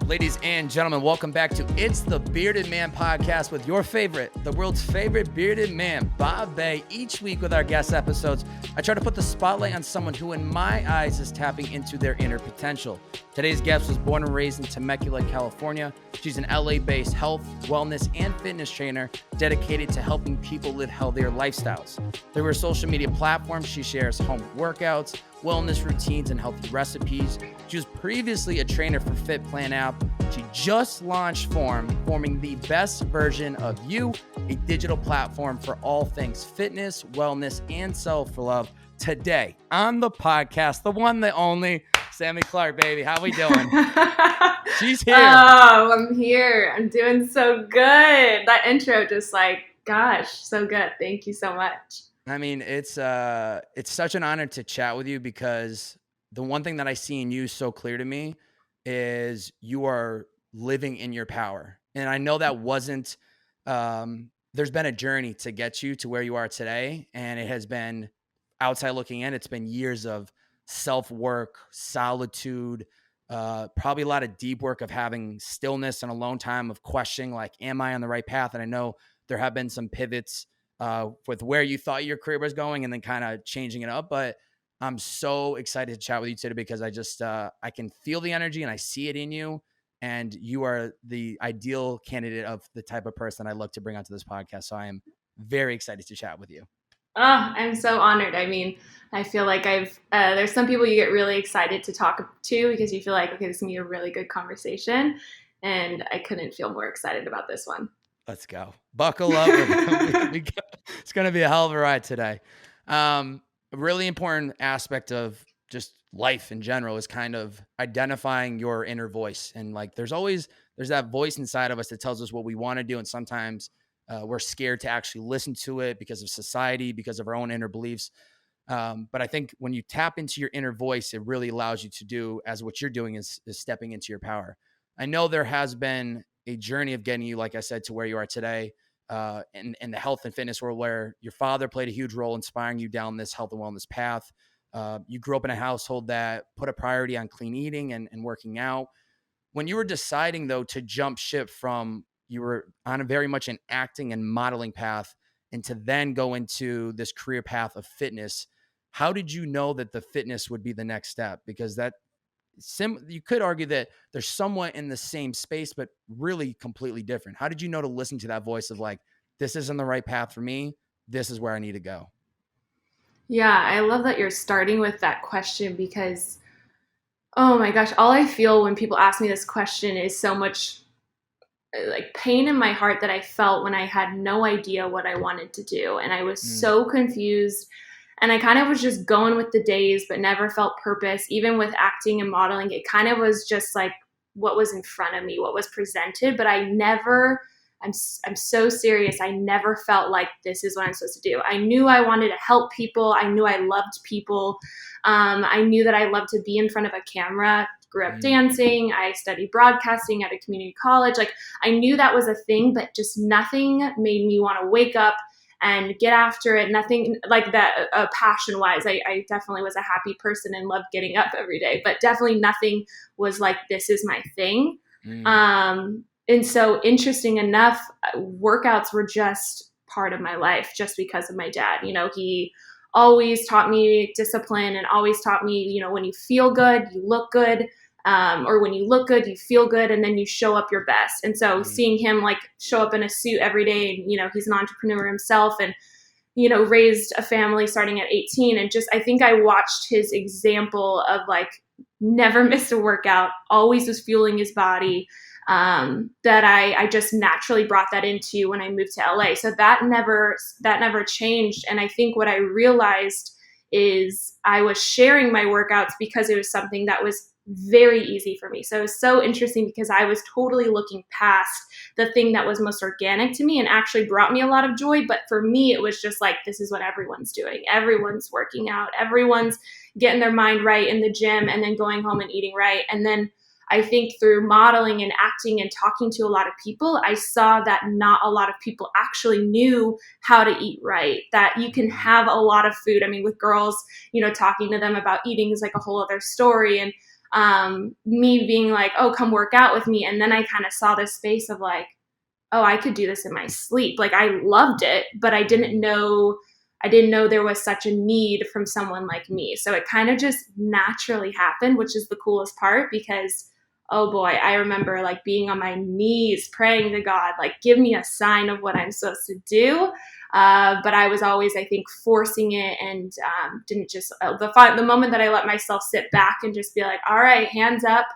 Ladies and gentlemen, welcome back to It's the Bearded Man podcast with your favorite, the world's favorite bearded man, Bobbbaaaay. Each week with our guest episodes, I try to put the spotlight on someone who, in my eyes, is tapping into their inner potential. Today's guest was born and raised in Temecula, California. She's an LA-based health, wellness, and fitness trainer dedicated to helping people live healthier lifestyles. Through her social media platforms, she shares home workouts, wellness routines, and healthy recipes. She was previously a trainer for Fit Plan app. She just launched forming the best version of you, a digital platform for all things fitness, wellness, and self-love. Today on the podcast, the one, the only, Sami Clarke, baby. How we doing? She's here. Oh, I'm here. I'm doing so good. That intro just gosh, so good. Thank you so much. I mean, it's such an honor to chat with you because the one thing that I see in you so clear to me is you are living in your power. And I know that wasn't, there's been a journey to get you to where you are today. And it has been, outside looking in, it's been years of self-work, solitude, probably a lot of deep work of having stillness and alone time, of questioning, like, am I on the right path? And I know there have been some pivots with where you thought your career was going and then kind of changing it up. But I'm so excited to chat with you today because I just, I can feel the energy and I see it in you. And you are the ideal candidate of the type of person I look to bring onto this podcast. So I am very excited to chat with you. Oh, I'm so honored. I mean, I feel like there's some people you get really excited to talk to because you feel like, okay, this is going to be a really good conversation. And I couldn't feel more excited about this one. Let's go. Buckle up. It's going to be a hell of a ride today. A really important aspect of just life in general is kind of identifying your inner voice. And like, there's that voice inside of us that tells us what we want to do. And sometimes we're scared to actually listen to it because of society, because of our own inner beliefs. But I think when you tap into your inner voice, it really allows you to do as what you're doing is stepping into your power. I know there has been a journey of getting you, like I said, to where you are today in the health and fitness world, where your father played a huge role inspiring you down this health and wellness path. You grew up in a household that put a priority on clean eating and working out. When you were deciding, though, to jump ship from, you were on a very much an acting and modeling path and to then go into this career path of fitness, how did you know that the fitness would be the next step? Because you could argue that they're somewhat in the same space, but really completely different. How did you know to listen to that voice of like, this isn't the right path for me. This is where I need to go? Yeah, I love that you're starting with that question because, oh my gosh, all I feel when people ask me this question is so much like pain in my heart that I felt when I had no idea what I wanted to do. And I was so confused. And I kind of was just going with the days, but never felt purpose. Even with acting and modeling, it kind of was just like what was in front of me, what was presented. But I'm so serious. I never felt like this is what I'm supposed to do. I knew I wanted to help people. I knew I loved people. I knew that I loved to be in front of a camera. Grew up dancing. I studied broadcasting at a community college. Like, I knew that was a thing, but just nothing made me want to wake up and get after it. Nothing like that passion wise. I definitely was a happy person and loved getting up every day, but definitely nothing was like, this is my thing. And so interesting enough, workouts were just part of my life just because of my dad. You know, he always taught me discipline and always taught me, you know, when you feel good, you look good. Or when you look good, you feel good, and then you show up your best. And so seeing him like show up in a suit every day, and, you know, he's an entrepreneur himself and, you know, raised a family starting at 18. And just, I think I watched his example of like never missed a workout, always was fueling his body, that I just naturally brought that into when I moved to LA. So that never changed. And I think what I realized is I was sharing my workouts because it was something that was very easy for me. So it was so interesting because I was totally looking past the thing that was most organic to me and actually brought me a lot of joy. But for me, it was just like, this is what everyone's doing. Everyone's working out. Everyone's getting their mind right in the gym and then going home and eating right. And then I think through modeling and acting and talking to a lot of people, I saw that not a lot of people actually knew how to eat right, that you can have a lot of food. I mean, with girls, you know, talking to them about eating is like a whole other story. And me being like, oh, come work out with me. And then I kind of saw this space of like, oh, I could do this in my sleep. Like I loved it, but I didn't know there was such a need from someone like me. So it kind of just naturally happened, which is the coolest part because oh boy, I remember like being on my knees praying to God, like give me a sign of what I'm supposed to do. But I was always, I think, forcing it and didn't just the moment that I let myself sit back and just be like, all right, hands up,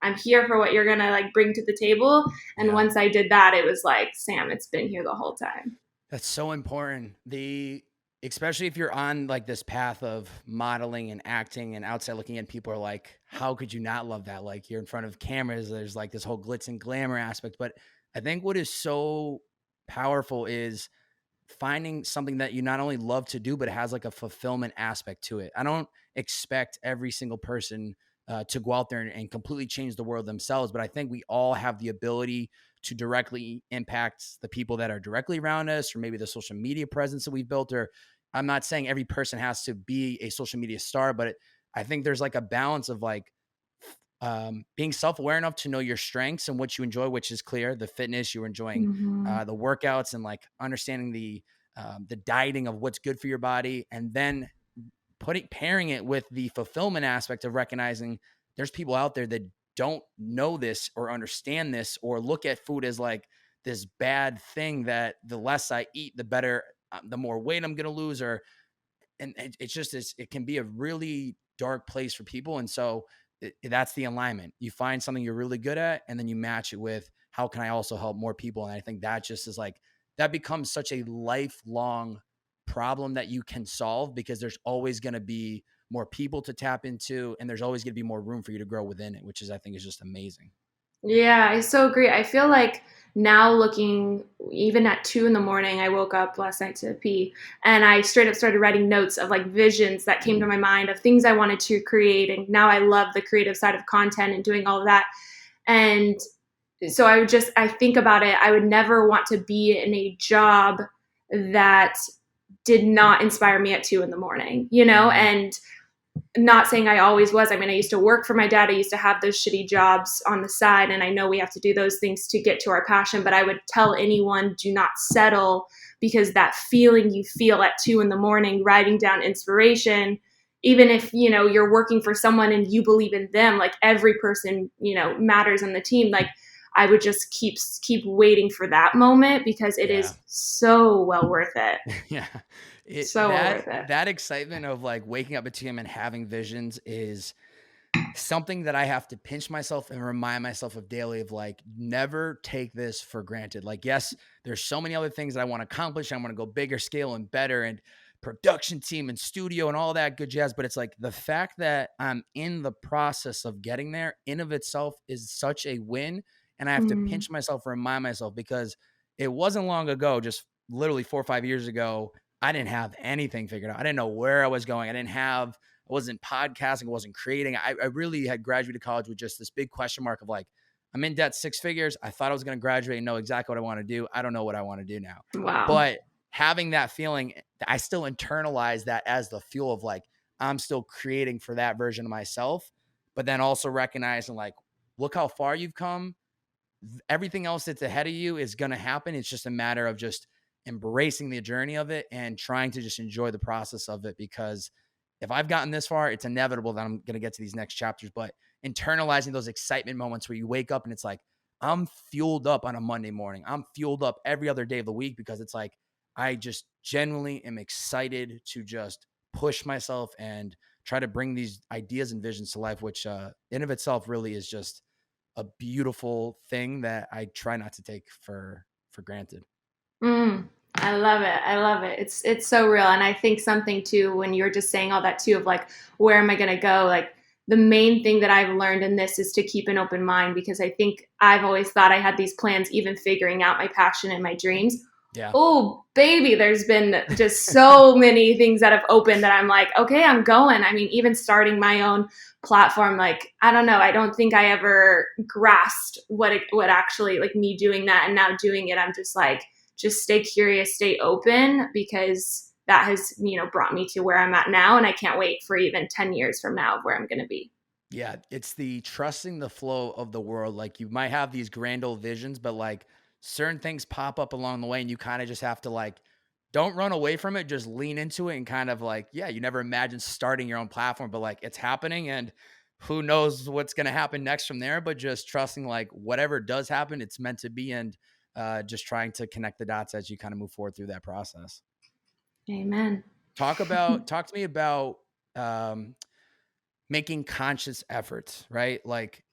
I'm here for what you're gonna like bring to the table. And Yeah. once I did that, it was like, Sam, it's been here the whole time. That's so important. Especially if you're on like this path of modeling and acting and outside looking in, people are like, how could you not love that? Like you're in front of cameras, there's like this whole glitz and glamour aspect. But I think what is so powerful is finding something that you not only love to do, but it has like a fulfillment aspect to it. I don't expect every single person to go out there and completely change the world themselves, but I think we all have the ability to directly impact the people that are directly around us, or maybe the social media presence that we've built. Or I'm not saying every person has to be a social media star, but I think there's like a balance of like being self-aware enough to know your strengths and what you enjoy, which is clear, the fitness you're enjoying, Mm-hmm. the workouts, and like understanding the dieting of what's good for your body, and then pairing it with the fulfillment aspect of recognizing there's people out there that don't know this or understand this or look at food as like this bad thing that the less I eat, the better, the more weight I'm going to lose, or and it's just it can be a really dark place for people. And so that's the alignment. You find something you're really good at, and then you match it with how can I also help more people. And I think that just is like that becomes such a lifelong problem that you can solve, because there's always going to be more people to tap into, and there's always going to be more room for you to grow within it, which is, I think, is just amazing. Yeah, I so agree. I feel like now looking, even at 2 in the morning, I woke up last night to pee and I straight up started writing notes of like visions that came to my mind of things I wanted to create. And now I love the creative side of content and doing all of that. And so I think about it. I would never want to be in a job that did not inspire me at 2 in the morning, you know? Mm-hmm. And not saying I always was. I mean, I used to work for my dad. I used to have those shitty jobs on the side. And I know we have to do those things to get to our passion. But I would tell anyone, do not settle, because that feeling you feel at 2 in the morning, writing down inspiration, even if, you know, you're working for someone and you believe in them, like every person, you know, matters in the team. Like I would just keep waiting for that moment because it Yeah. is so well worth it. Yeah. So well worth it. That excitement of like waking up at 2 a.m. and having visions is something that I have to pinch myself and remind myself of daily, of like, never take this for granted. Like, yes, there's so many other things that I want to accomplish. I want to go bigger scale and better, and production team and studio and all that good jazz. But it's like the fact that I'm in the process of getting there in of itself is such a win. And I have to Mm, pinch myself, remind myself, because it wasn't long ago, just literally 4 or 5 years ago, I didn't have anything figured out. I didn't know where I was going. I wasn't podcasting. I wasn't creating. I really had graduated college with just this big question mark of like, I'm in debt 6 figures. I thought I was going to graduate and know exactly what I want to do. I don't know what I want to do now. wow. But having that feeling, I still internalize that as the fuel of like, I'm still creating for that version of myself. But then also recognizing like, look how far you've come. Everything else that's ahead of you is going to happen. It's just a matter of just embracing the journey of it and trying to just enjoy the process of it, because if I've gotten this far, it's inevitable that I'm going to get to these next chapters. But internalizing those excitement moments where you wake up and it's like, I'm fueled up on a Monday morning. I'm fueled up every other day of the week, because it's like, I just genuinely am excited to just push myself and try to bring these ideas and visions to life, which in of itself really is just a beautiful thing that I try not to take for granted. Mm, I love it. I love it. It's so real. And I think something too, when you're just saying all that too, of like, where am I gonna go? Like the main thing that I've learned in this is to keep an open mind, because I think I've always thought I had these plans, even figuring out my passion and my dreams. Yeah. Oh baby, there's been just so many things that have opened that I'm like, okay, I'm going. I mean, even starting my own platform, like I don't know, I don't think I ever grasped what actually, like me doing that and now doing it, I'm just like, just stay curious, stay open, because that has, you know, brought me to where I'm at now. And I can't wait for even 10 years from now of where I'm going to be. Yeah, it's the trusting the flow of the world. Like you might have these grand old visions, but like certain things pop up along the way and you kind of just have to like don't run away from it, just lean into it and kind of like, yeah, you never imagined starting your own platform, but like it's happening and who knows what's going to happen next from there, but just trusting like whatever does happen, it's meant to be and just trying to connect the dots as you kind of move forward through that process. Amen. Talk to me about um making conscious efforts, right? Like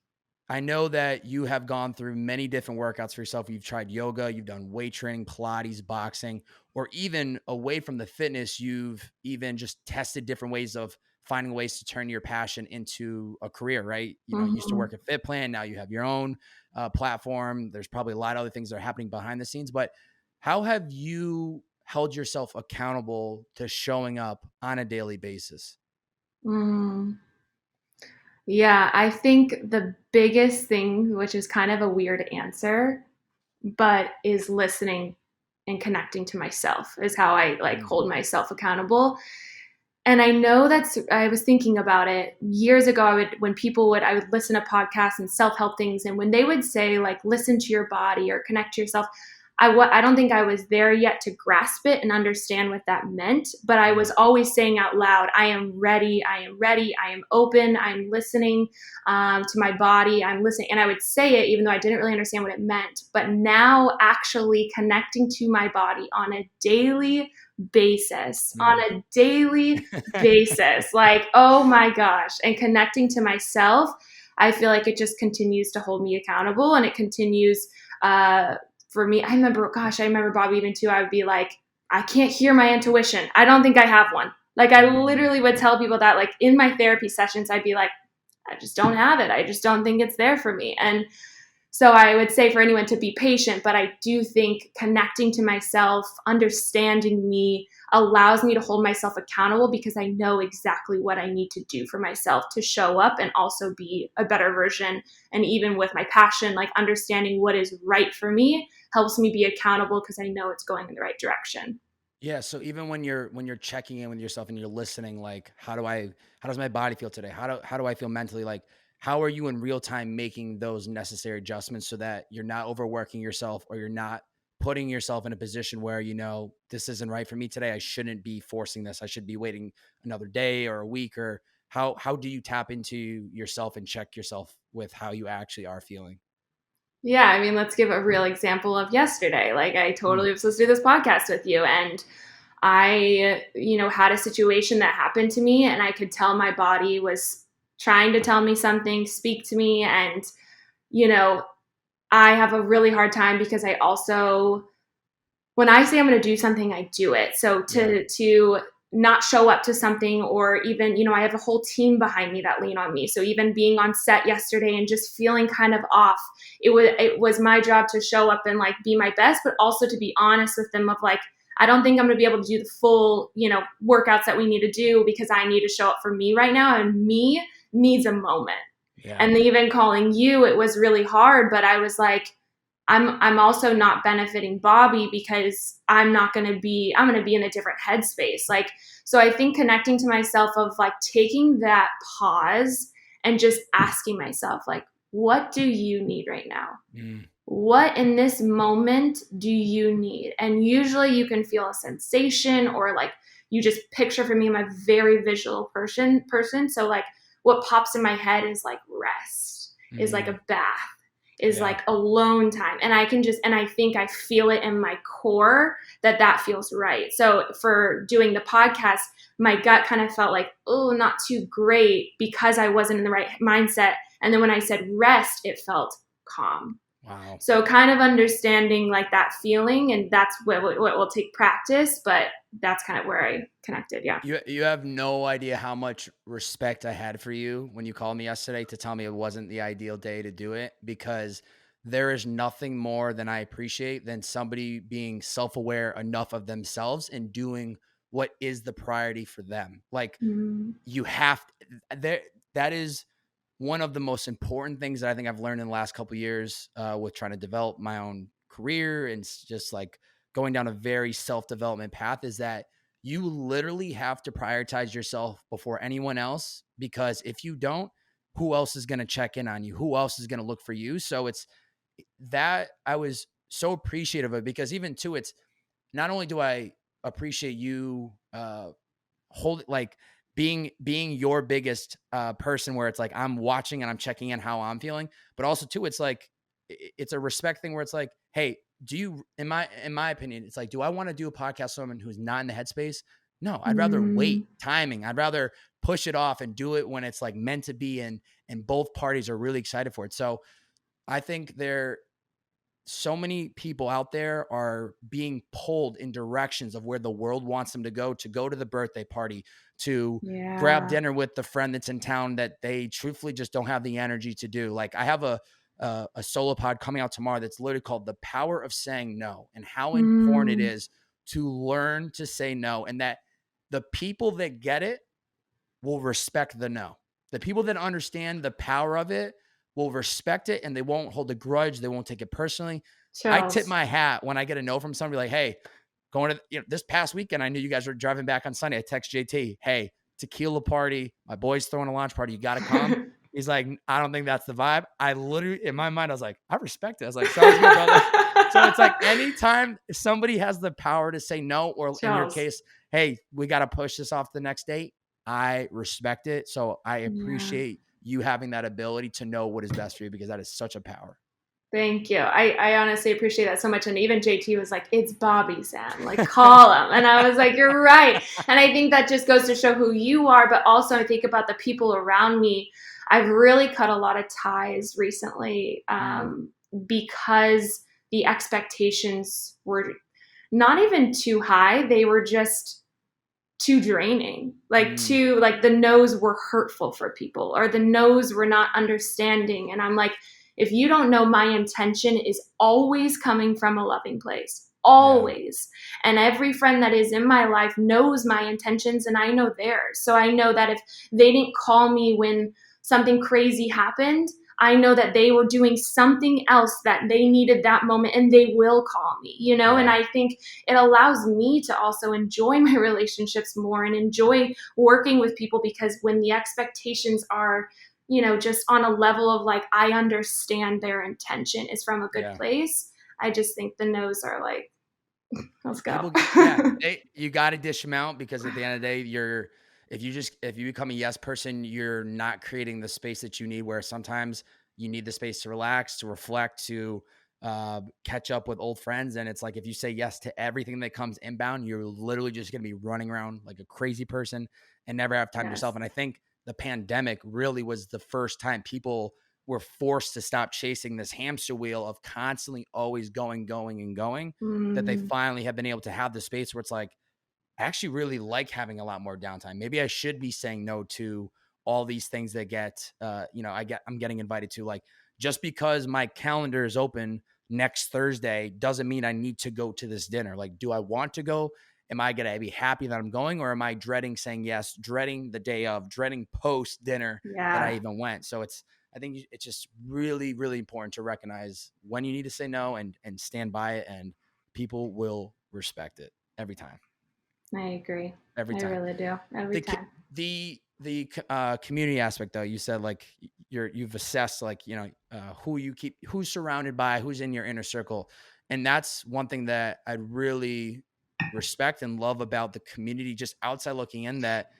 I know that you have gone through many different workouts for yourself. You've tried yoga, you've done weight training, Pilates, boxing, or even away from the fitness, you've even just tested different ways of finding ways to turn your passion into a career, right? You know, you used to Mhm. work at Fit Plan, now you have your own platform. There's probably a lot of other things that are happening behind the scenes, but how have you held yourself accountable to showing up on a daily basis? Mm. Yeah, I think the biggest thing, which is kind of a weird answer, but is listening and connecting to myself is how I like Mm, hold myself accountable. And I know I was thinking about it years ago. I would listen to podcasts and self help things. And when they would say, like, listen to your body or connect to yourself, I don't think I was there yet to grasp it and understand what that meant. But I mm, was always saying out loud, I am ready. I am ready. I am open. I'm listening to my body. I'm listening. And I would say it even though I didn't really understand what it meant. But now actually connecting to my body on a daily basis, on mm. a daily basis. Like, oh my gosh. And connecting to myself, I feel like it just continues to hold me accountable and it continues for me. I remember Bobby even too. I would be like, I can't hear my intuition. I don't think I have one. Like, I Mm. literally would tell people that, like, in my therapy sessions, I'd be like, I just don't have it. I just don't think it's there for me. And so I would say for anyone to be patient, but I do think connecting to myself, understanding me, allows me to hold myself accountable because I know exactly what I need to do for myself to show up and also be a better version. And even with my passion, like understanding what is right for me helps me be accountable because I know it's going in the right direction. Yeah, so even when you're checking in with yourself and you're listening, like, how does my body feel today? How do I feel mentally? Like, how are you in real time making those necessary adjustments so that you're not overworking yourself or you're not putting yourself in a position where you know this isn't right for me today. I shouldn't be forcing this. I should be waiting another day or a week or how do you tap into yourself and check yourself with how you actually are feeling? Yeah, I mean, let's give a real example of yesterday. Like, I Mm, totally was supposed to do this podcast with you, and had a situation that happened to me, and I could tell my body was trying to tell me something, speak to me, and you know, I have a really hard time because I also when I say I'm going to do something, I do it. So yeah. to not show up to something or even, I have a whole team behind me that lean on me. So even being on set yesterday and just feeling kind of off, it was my job to show up and like be my best, but also to be honest with them of like, I don't think I'm going to be able to do the full, workouts that we need to do because I need to show up for me right now and me needs a moment. Yeah. And even calling you, it was really hard, but I was like, I'm also not benefiting Bobby because I'm going to be in a different headspace. Like, so I think connecting to myself of like taking that pause and just asking myself, like, what do you need right now? Mm, What in this moment do you need? And usually you can feel a sensation or like you just picture. For me, I'm a very visual person. So like what pops in my head is like rest, is like mm, a bath, is yeah. like alone time. And I think I feel it in my core that that feels right. So for doing the podcast, my gut kind of felt like, oh, not too great because I wasn't in the right mindset. And then when I said rest, it felt calm. Wow. So kind of understanding like that feeling, and that's what will take practice, but that's kind of where I connected. Yeah. You have no idea how much respect I had for you when you called me yesterday to tell me it wasn't the ideal day to do it because there is nothing more than I appreciate than somebody being self-aware enough of themselves and doing what is the priority for them. Like Mm. you have there that is one of the most important things that I think I've learned in the last couple of years with trying to develop my own career and just like going down a very self-development path is that you literally have to prioritize yourself before anyone else because if you don't, who else is going to check in on you? Who else is going to look for you? So it's that I was so appreciative of, because even too, it's not only do I appreciate you, hold like being your biggest person, where it's like I'm watching and I'm checking in how I'm feeling, but also too, it's like it's a respect thing where it's like, hey, do you, in my opinion, it's like, do I want to do a podcast with someone who's not in the headspace? No, I'd rather wait Mm, timing. I'd rather push it off and do it when it's like meant to be, and both parties are really excited for it. So I think so many people out there are being pulled in directions of where the world wants them to go to the birthday party, to grab yeah. dinner with the friend that's in town that they truthfully just don't have the energy to do. Like I have a solo pod coming out tomorrow that's literally called The Power of Saying No, and how important it Mm, is to learn to say no, and that the people that get it will respect the no. The people that understand the power of it will respect it, and they won't hold a grudge. They won't take it personally. I tip chills. my hat when I get a no from somebody, like, hey, going to, this past weekend, I knew you guys were driving back on Sunday. I text JT, hey, tequila party. My boy's throwing a launch party. You got to come. He's like, I don't think that's the vibe. I literally, in my mind, I was like, I respect it. I was like, sounds good, brother. So it's like anytime somebody has the power to say no, or in your Chills. case, hey, we got to push this off the next date, I respect it. So I Yeah. appreciate you having that ability to know what is best for you, because that is such a power. Thank you. I honestly appreciate that so much. And even JT was like, it's Bobby, Sam. Like, call him. And I was like, you're right. And I think that just goes to show who you are. But also, I think about the people around me. I've really cut a lot of ties recently Mm, because the expectations were not even too high. They were just too draining, mm, like the no's were hurtful for people, or the no's were not understanding. And I'm like, if you don't know, my intention is always coming from a loving place, yeah, always. And every friend that is in my life knows my intentions, and I know theirs. So I know that if they didn't call me when something crazy happened, I know that they were doing something else that they needed that moment, and they will call me, And yeah, I think it allows me to also enjoy my relationships more and enjoy working with people, because when the expectations are, just on a level of like, I understand their intention is from a good yeah. place, I just think the no's are like, let's go. People get, yeah, you got to dish them out, because at the end of the day, if you become a yes person, you're not creating the space that you need, where sometimes you need the space to relax, to reflect, to catch up with old friends. And it's like, if you say yes to everything that comes inbound, you're literally just going to be running around like a crazy person and never have time to yourself. Yes. And I think the pandemic really was the first time people were forced to stop chasing this hamster wheel of constantly always going, going, and going, that they Mm, finally have been able to have the space where it's like, I actually really like having a lot more downtime. Maybe I should be saying no to all these things that I'm getting invited to. Like, just because my calendar is open next Thursday doesn't mean I need to go to this dinner. Like, do I want to go? Am I going to be happy that I'm going, or am I dreading saying yes, dreading the day of, dreading post dinner that I yeah, even went? So I think it's just really, really important to recognize when you need to say no, and stand by it, and people will respect it every time. I agree. Every I time. really do. Every The time. community aspect, though, you said like you've assessed, like, who's surrounded by, who's in your inner circle, and that's one thing that I really respect and love about the community, just outside looking in, that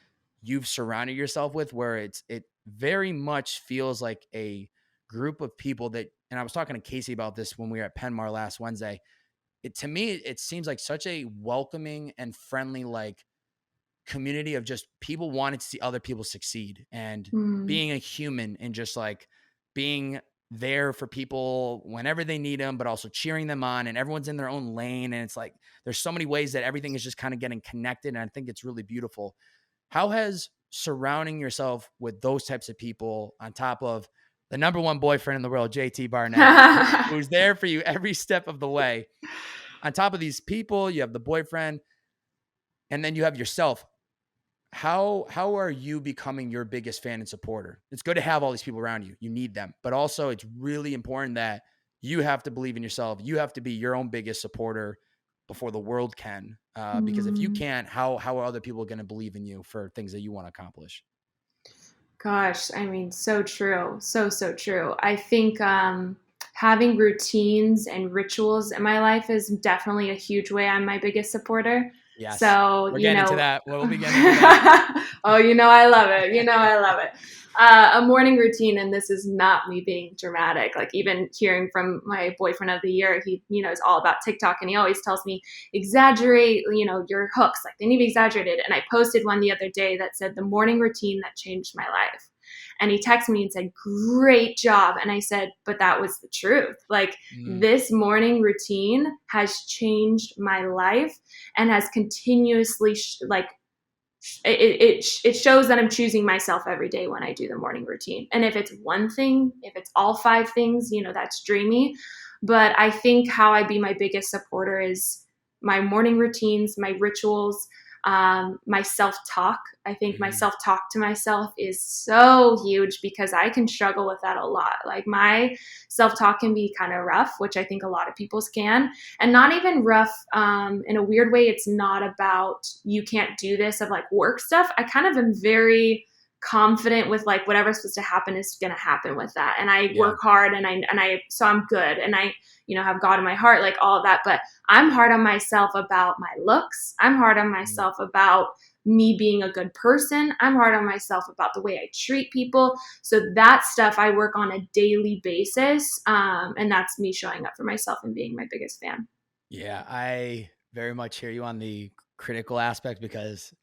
you've surrounded yourself with, where it very much feels like a group of people that, and I was talking to Casey about this when we were at Penmar last Wednesday. To me, it seems like such a welcoming and friendly, like, community of just people wanting to see other people succeed, and Mm, being a human, and just like being there for people whenever they need them, but also cheering them on, and everyone's in their own lane. And it's like, there's so many ways that everything is just kind of getting connected. And I think it's really beautiful. How has surrounding yourself with those types of people, on top of the number one boyfriend in the world, JT Barnett, who's there for you every step of the way, on top of these people, you have the boyfriend, and then you have yourself. How are you becoming your biggest fan and supporter? It's good to have all these people around you. You need them. But also, it's really important that you have to believe in yourself. You have to be your own biggest supporter before the world can. Because if you mm. can't, how are other people going to believe in you for things that you want to accomplish? Gosh, I mean, so true. So, so true. I think having routines and rituals in my life is definitely a huge way. I'm my biggest supporter. Yes. So, We're getting into that. We'll be getting into that. oh, I love it. I love it. A morning routine, and this is not me being dramatic. Like even hearing from my boyfriend of the year, he, is all about TikTok, and he always tells me exaggerate, your hooks. Like they need to be exaggerated. And I posted one the other day that said the morning routine that changed my life. And he texted me and said, "Great job." And I said, "But that was the truth. Like Mm, this morning routine has changed my life and has continuously it shows that I'm choosing myself every day when I do the morning routine. And if it's one thing, if it's all five things, that's dreamy. But I think how I be my biggest supporter is my morning routines, my rituals, my self talk. I think my mm. self talk to myself is so huge because I can struggle with that a lot. Like my self talk can be kind of rough, which I think a lot of people's can, and not even rough in a weird way. It's not about you can't do this of like work stuff. I kind of am very confident with like whatever's supposed to happen is going to happen with that, and I Yeah. work hard, and I so I'm good, and I have God in my heart, like all of that. But I'm hard on myself about my looks. I'm hard on Mm. myself about me being a good person. I'm hard on myself about the way I treat people. So that stuff I work on a daily basis, and that's me showing up for myself and being my biggest fan. Yeah, I very much hear you on the critical aspect because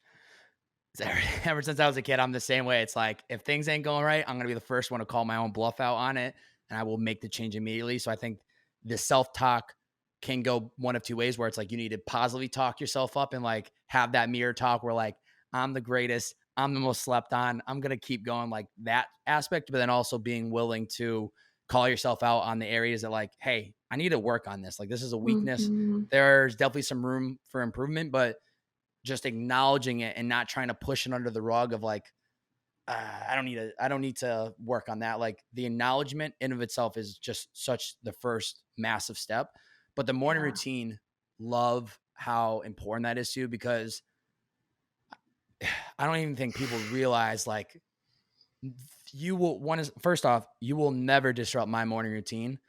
ever, ever since I was a kid, I'm the same way. It's like if things ain't going right, I'm gonna be the first one to call my own bluff out on it, and I will make the change immediately. So I think the self talk can go one of two ways, where it's like you need to positively talk yourself up and like have that mirror talk where like I'm the greatest, I'm the most slept on, I'm gonna keep going like that aspect, but then also being willing to call yourself out on the areas that like, hey, I need to work on this. Like this is a weakness. Mm-hmm. There's definitely some room for improvement, but just acknowledging it and not trying to push it under the rug of like, I don't need to work on that. Like the acknowledgement in of itself is just such the first massive step. But the morning Yeah. routine, love how important that is to you because I don't even think people realize like you will one is first off, you will never disrupt my morning routine.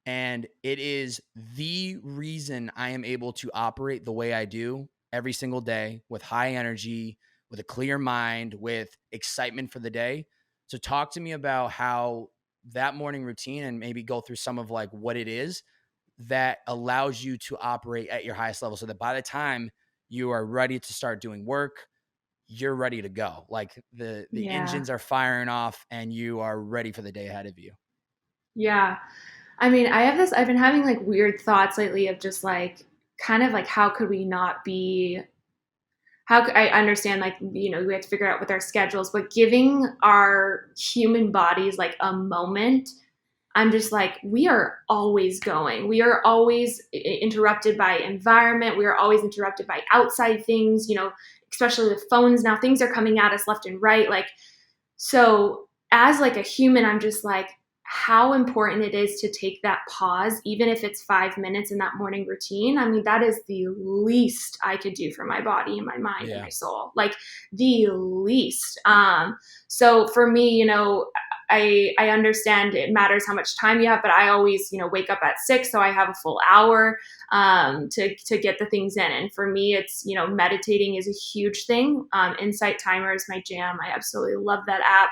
And it is the reason I am able to operate the way I do every single day with high energy, with a clear mind, with excitement for the day. So talk to me about how that morning routine and maybe go through some of like what it is that allows you to operate at your highest level so that by the time you are ready to start doing work, you're ready to go. Like the Yeah. engines are firing off and you are ready for the day ahead of you. Yeah. I mean, I've been having like weird thoughts lately of just like, kind of like, how could we not be I understand like we have to figure out with our schedules, but giving our human bodies like a moment, I'm just like, we are always going. We are always interrupted by environment. We are always interrupted by outside things, especially with phones now. Things are coming at us left and right. Like, so as like a human, I'm just like, how important it is to take that pause, even if it's 5 minutes in that morning routine. I mean, that is the least I could do for my body and my mind and Yeah. my soul. Like the least. So for me, I understand it matters how much time you have, but I always, wake up at 6, so I have a full hour to get the things in. And for me, it's meditating is a huge thing. Insight Timer is my jam. I absolutely love that app.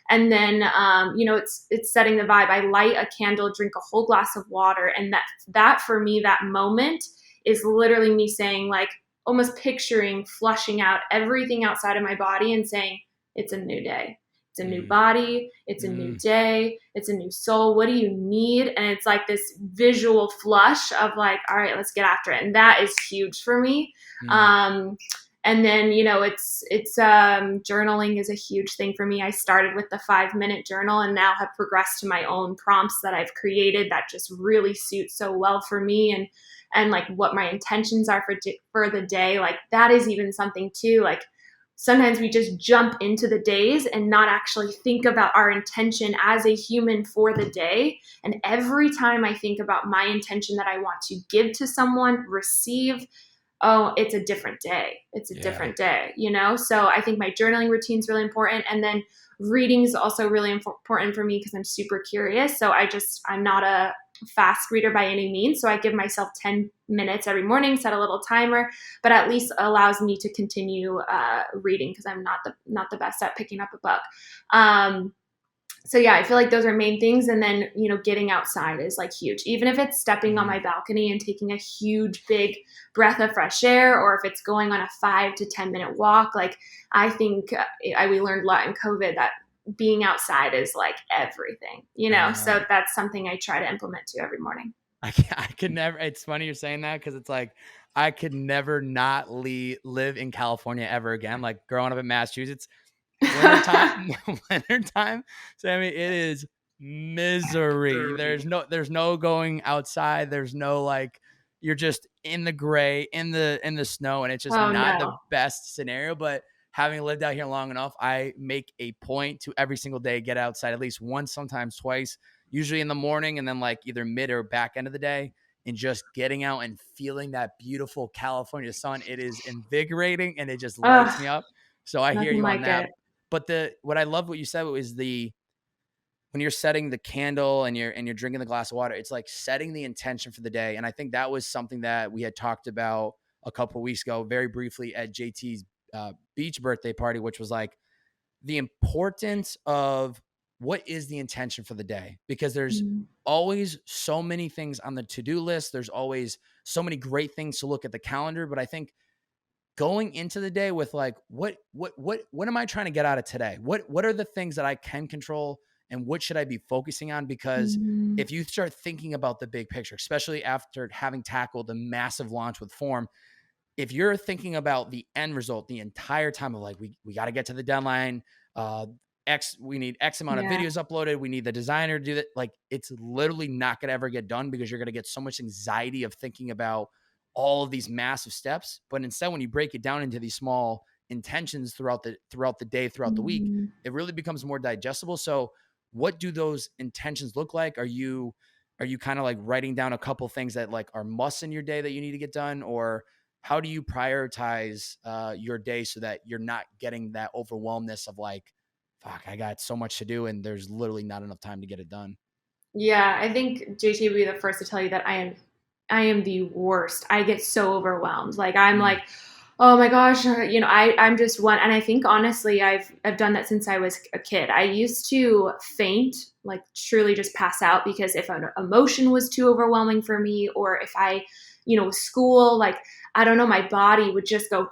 And then it's setting the vibe. I light a candle, drink a whole glass of water, and that for me, that moment is literally me saying like almost picturing flushing out everything outside of my body and saying it's a new day. It's a new Mm, body. It's a new mm, day. It's a new soul. What do you need? And it's like this visual flush of like, all right, let's get after it. And that is huge for me. mm. Um, and then it's journaling is a huge thing for me. I started with the 5 minute journal and now have progressed to my own prompts that I've created that just really suit so well for me and like what my intentions are for the day. Like that is even something too. Like sometimes we just jump into the days and not actually think about our intention as a human for the day. And every time I think about my intention that I want to give to someone, receive, oh, it's a different day. It's a Yeah. different day, you know? So I think my journaling routine is really important. And then reading is also really important for me because I'm super curious. So I'm not a fast reader by any means. So I give myself 10 minutes every morning, set a little timer, but at least allows me to continue reading because I'm not the best at picking up a book. So yeah, I feel like those are main things. And then, getting outside is like huge. Even if it's stepping on Mhm. my balcony and taking a huge, big breath of fresh air, or if it's going on a 5 to 10 minute walk, like I think we learned a lot in COVID that being outside is like everything, I So know. that's something I try to implement too every morning. I could never. It's funny you're saying that because it's like I could never not live in California ever again. Like growing up in Massachusetts, wintertime, wintertime. Sammy, it is misery. There's no going outside. There's no like you're just in the gray, in the snow, and it's just Oh not the no. best scenario. But having lived out here long enough, I make a point to every single day get outside at least once, sometimes twice, usually in the morning and then like either mid or back end of the day. And just getting out and feeling that beautiful California sun. It is invigorating and it just lights Ugh, me up. So I hear nothing you on like that. it. But what I love what you said was when you're setting the candle and you're drinking the glass of water, it's like setting the intention for the day. And I think that was something that we had talked about a couple of weeks ago, very briefly at JT's beach birthday party, which was like the importance of what is the intention for the day, because there's Mm, always so many things on the to-do list. There's always so many great things to look at the calendar, but I think going into the day with like what am I trying to get out of today? What are the things that I can control and what should I be focusing on? Because mm, if you start thinking about the big picture, especially after having tackled the massive launch with Form, if you're thinking about the end result the entire time of like we got to get to the deadline, uh we need X amount of yeah. videos uploaded, we need the designer to do that, like it's literally not going to ever get done because you're going to get so much anxiety of thinking about all of these massive steps. But instead, when you break it down into these small intentions throughout the day, throughout the week, Mhm. it really becomes more digestible. So what do those intentions look like? Are you kind of like writing down a couple things that like are musts in your day that you need to get done, or how do you prioritize your day so that you're not getting that overwhelmness of like, fuck, I got so much to do and there's literally not enough time to get it done? Yeah, I think JT would be the first to tell you that I am the worst. I get so overwhelmed. Like I'm Mm, like, oh my gosh, I'm just one. And I think honestly, I've done that since I was a kid. I used to faint, like truly just pass out because if an emotion was too overwhelming for me, or if school, like I don't know, my body would just go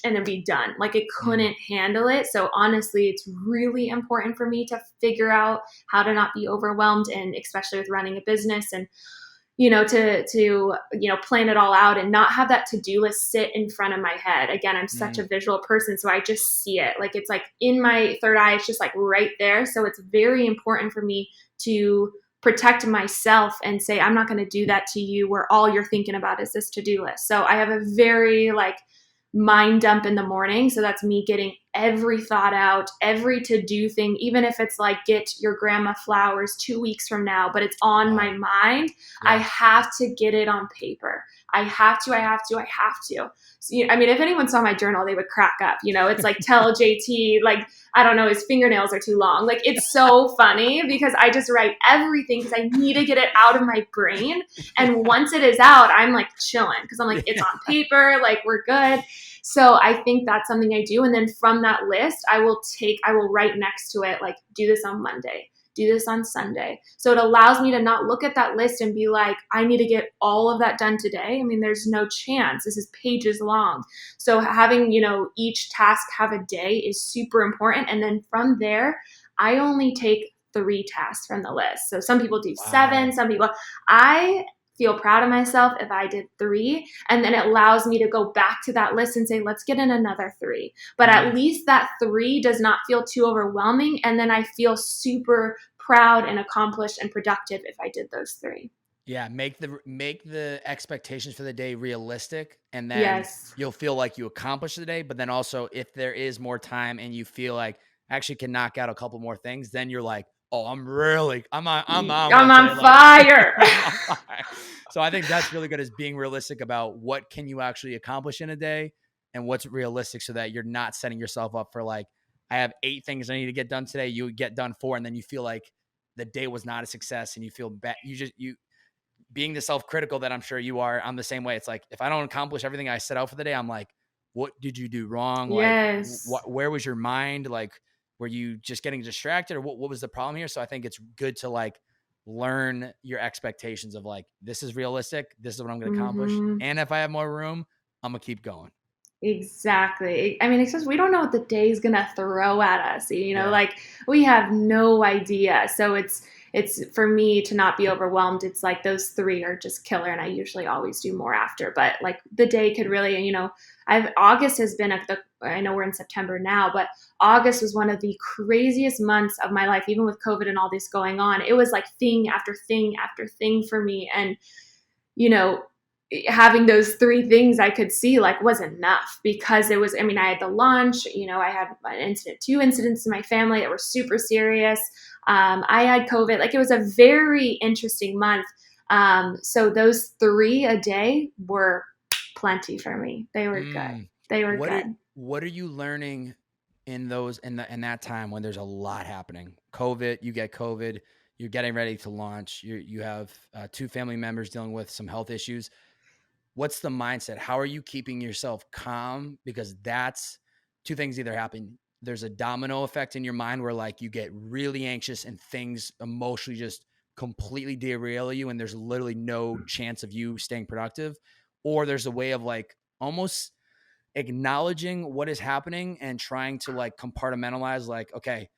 and then be done. Like it mm, couldn't handle it. So honestly, it's really important for me to figure out how to not be overwhelmed, and especially with running a business, and to plan it all out and not have that to-do list sit in front of my head. Again, I'm such a mm. visual person, so I just see it. Like it's like in my third eye, it's just like right there. So it's very important for me to protect myself and say, I'm not going to do that to you where all you're thinking about is this to-do list. So I have a very like mind dump in the morning. So that's me getting every thought out, every to do thing, even if it's like get your grandma flowers 2 weeks from now, but it's on my Wow. mind. I Yes. have to get it on paper. I have to, I have to, I have to. So, I mean, if anyone saw my journal, they would crack up. It's like tell JT, like, I don't know, his fingernails are too long. Like, it's so funny because I just write everything because I need to get it out of my brain. And Yeah. once it is out, I'm like chilling because I'm like, it's Yeah. on paper, like, we're good. So I think that's something I do. And then from that list, I will write next to it, like, do this on Monday, do this on Sunday. So it allows me to not look at that list and be like, I need to get all of that done today. I mean, there's no chance. This is pages long. So having, each task have a day is super important. And then from there, I only take 3 tasks from the list. So some people do 7, Wow. some people, I feel proud of myself if I did 3. And then it allows me to go back to that list and say, let's get in another 3. But at Mm. least that 3 does not feel too overwhelming. And then I feel super proud and accomplished and productive if I did those 3. Yeah, make the expectations for the day realistic, and then Yes. you'll feel like you accomplished the day. But then also, if there is more time and you feel like I actually can knock out a couple more things, then you're like oh, I'm on I'm one today. on Like fire. I'm on fire. So I think that's really good is being realistic about what can you actually accomplish in a day and what's realistic so that you're not setting yourself up for like, I have 8 things I need to get done today. You get done 4, and then you feel like the day was not a success and you feel bad. You being the self-critical that I'm sure you are, I'm the same way. It's like, if I don't accomplish everything I set out for the day, I'm like, what did you do wrong? Like, Yes. where was your mind? Like, were you just getting distracted or what was the problem here? So I think it's good to like learn your expectations of like, this is realistic. This is what I'm going to accomplish. Mhm. And if I have more room, I'm going to keep going. Exactly. I mean, it's just we don't know what the day's gonna throw at us. Yeah. Like we have no idea. So it's for me to not be overwhelmed. It's like those three are just killer, and I usually always do more after. But like the day could really, I've August has been at the. I know we're in September now, but August was one of the craziest months of my life, even with COVID and all this going on. It was like thing after thing after thing for me, and you know, having those three things I could see like was enough because it was, I mean, I had the launch, I had two incidents in my family that were super serious. I had COVID. Like it was a very interesting month. So those three a day were plenty for me. They were good. Mm. They were What are, good. what are you learning in those, in that time when there's a lot happening? COVID, you get COVID, you're getting ready to launch. You have 2 family members dealing with some health issues. What's the mindset? How are you keeping yourself calm? Because that's 2 things either happen. There's a domino effect in your mind where like you get really anxious and things emotionally just completely derail you and there's literally no chance of you staying productive. Or there's a way of like almost acknowledging what is happening and trying to like compartmentalize like, okay,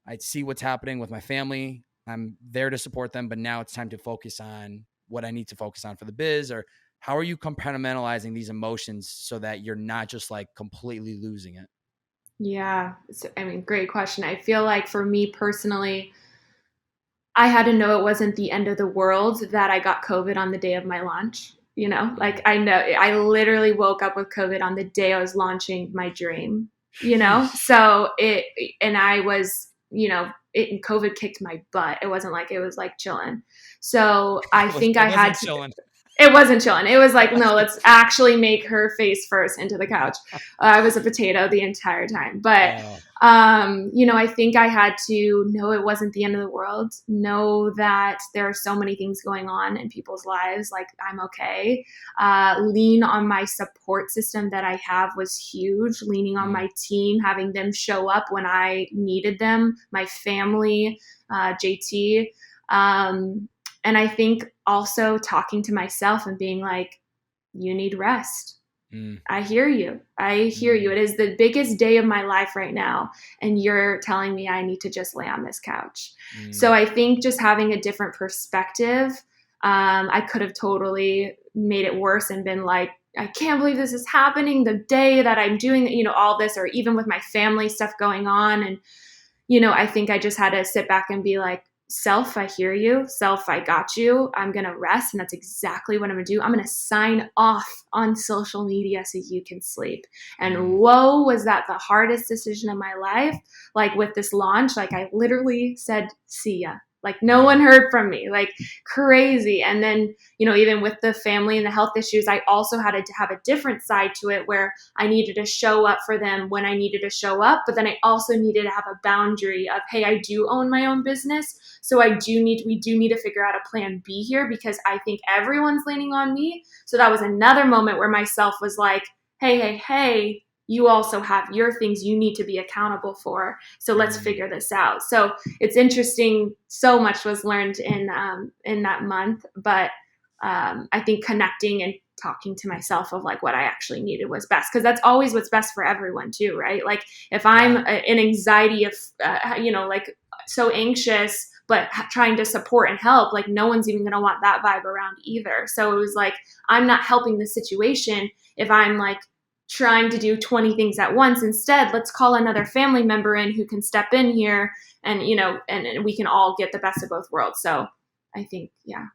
I see what's happening with my family. I'm there to support them, but now it's time to focus on what I need to focus on for the biz. Or how are you compartmentalizing these emotions so that you're not just like completely losing it? Yeah. I mean, great question. I feel like for me personally, I had to know it wasn't the end of the world that I got COVID on the day of my launch. Like Mm. I know I literally woke up with COVID on the day I was launching my dream, Sheesh. So and I was, COVID kicked my butt. It wasn't like it was like chilling. So I think It I had wasn't to, chilling. it wasn't chilling. It was like, no, let's actually make her face first into the couch. I was a potato the entire time. But, Oh, I think I had to know it wasn't the end of the world, know that there are so many things going on in people's lives. Like, I'm okay. Lean on my support system that I have was huge. Leaning on mm, my team, having them show up when I needed them, my family, JT. And I think also talking to myself and being like, you need rest. mm, I hear you. I hear you. mm, It is the biggest day of my life right now. And you're telling me I need to just lay on this couch. So mm. I think just having a different perspective, I could have totally made it worse and been like, I can't believe this is happening the day that I'm doing, all this, or even with my family stuff going on. And I think I just had to sit back and be like, self, I hear you. Self, I got you. I'm going to rest. And that's exactly what I'm going to do. I'm going to sign off on social media so you can sleep. And Mm. whoa, was that the hardest decision of my life? Like with this launch, like I literally said, see ya. Like no one Yeah. heard from me, like crazy. And then, even with the family and the health issues, I also had to have a different side to it where I needed to show up for them when I needed to show up. But then I also needed to have a boundary of, hey, I do own my own business. So we do need to figure out a plan B here because I think everyone's leaning on me. So that was another moment where myself was like, hey, you also have your things you need to be accountable for. So let's Mm. figure this out. So it's interesting. So much was learned in that month, but I think connecting and talking to myself of like what I actually needed was best because that's always what's best for everyone too, right? Like if I'm Yeah. in anxiety of like so anxious but trying to support and help, like no one's even going to want that vibe around either. So it was like I'm not helping the situation if I'm like trying to do 20 things at once. Instead, let's call another family member in who can step in here and and we can all get the best of both worlds. So I think yeah.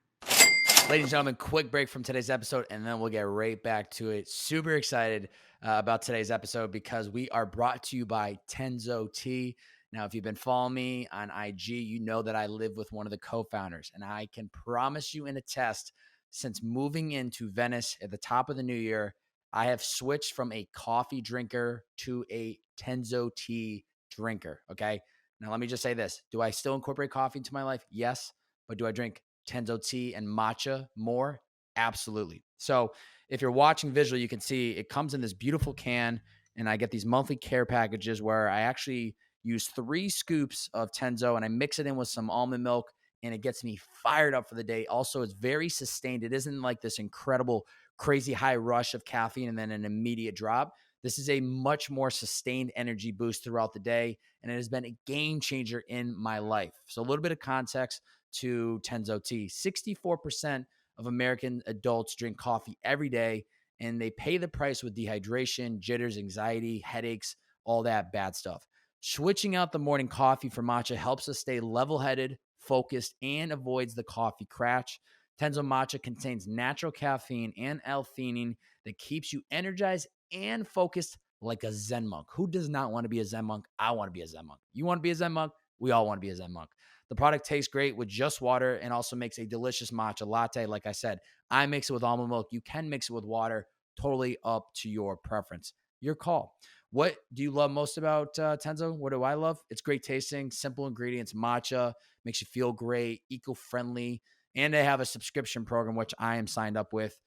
Ladies and gentlemen, quick break from today's episode, and then we'll get right back to it. Super excited about today's episode because we are brought to you by Tenzo Tea. Now, if you've been following me on IG, you know that I live with one of the co-founders, and I can promise you and attest, since moving into Venice at the top of the new year, I have switched from a coffee drinker to a Tenzo tea drinker. Okay. Now, let me just say this. Do I still incorporate coffee into my life? Yes. But do I drink Tenzo tea and matcha more? Absolutely. So if you're watching visually, you can see it comes in this beautiful can, and I get these monthly care packages where I actually use 3 scoops of Tenzo and I mix it in with some almond milk, and it gets me fired up for the day. Also, it's very sustained. It isn't like this incredible, crazy high rush of caffeine and then an immediate drop. This is a much more sustained energy boost throughout the day, and it has been a game changer in my life. So, a little bit of context to Tenzo tea. 64% of American adults drink coffee every day, and they pay the price with dehydration, jitters, anxiety, headaches, all that bad stuff. Switching out the morning coffee for matcha helps us stay level headed, focused, and avoids the coffee crash. Tenzo matcha contains natural caffeine and L-theanine that keeps you energized and focused like a Zen monk. Who does not want to be a Zen monk? I want to be a Zen monk. You want to be a Zen monk? We all want to be a Zen monk. The product tastes great with just water and also makes a delicious matcha latte. Like I said, I mix it with almond milk. You can mix it with water. Totally up to your preference. Your call. What do you love most about Tenzo? What do I love? It's great tasting, simple ingredients, matcha, makes you feel great, eco-friendly, and they have a subscription program, which I am signed up with.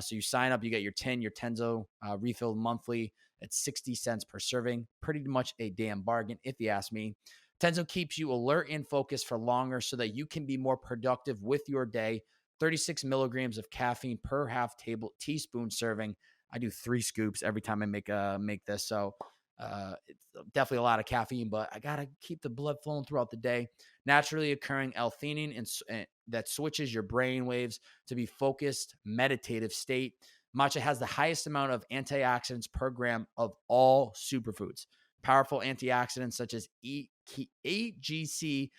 So you sign up, you get your your Tenzo refilled monthly at 60 cents per serving. Pretty much a damn bargain, if you ask me. Tenzo keeps you alert and focused for longer so that you can be more productive with your day. 36 milligrams of caffeine per half teaspoon serving. I do 3 scoops every time I make this. So it's definitely a lot of caffeine, but I gotta keep the blood flowing throughout the day. Naturally occurring L-theanine and that switches your brain waves to be focused, meditative state. Matcha has the highest amount of antioxidants per gram of all superfoods. Powerful antioxidants such as AGC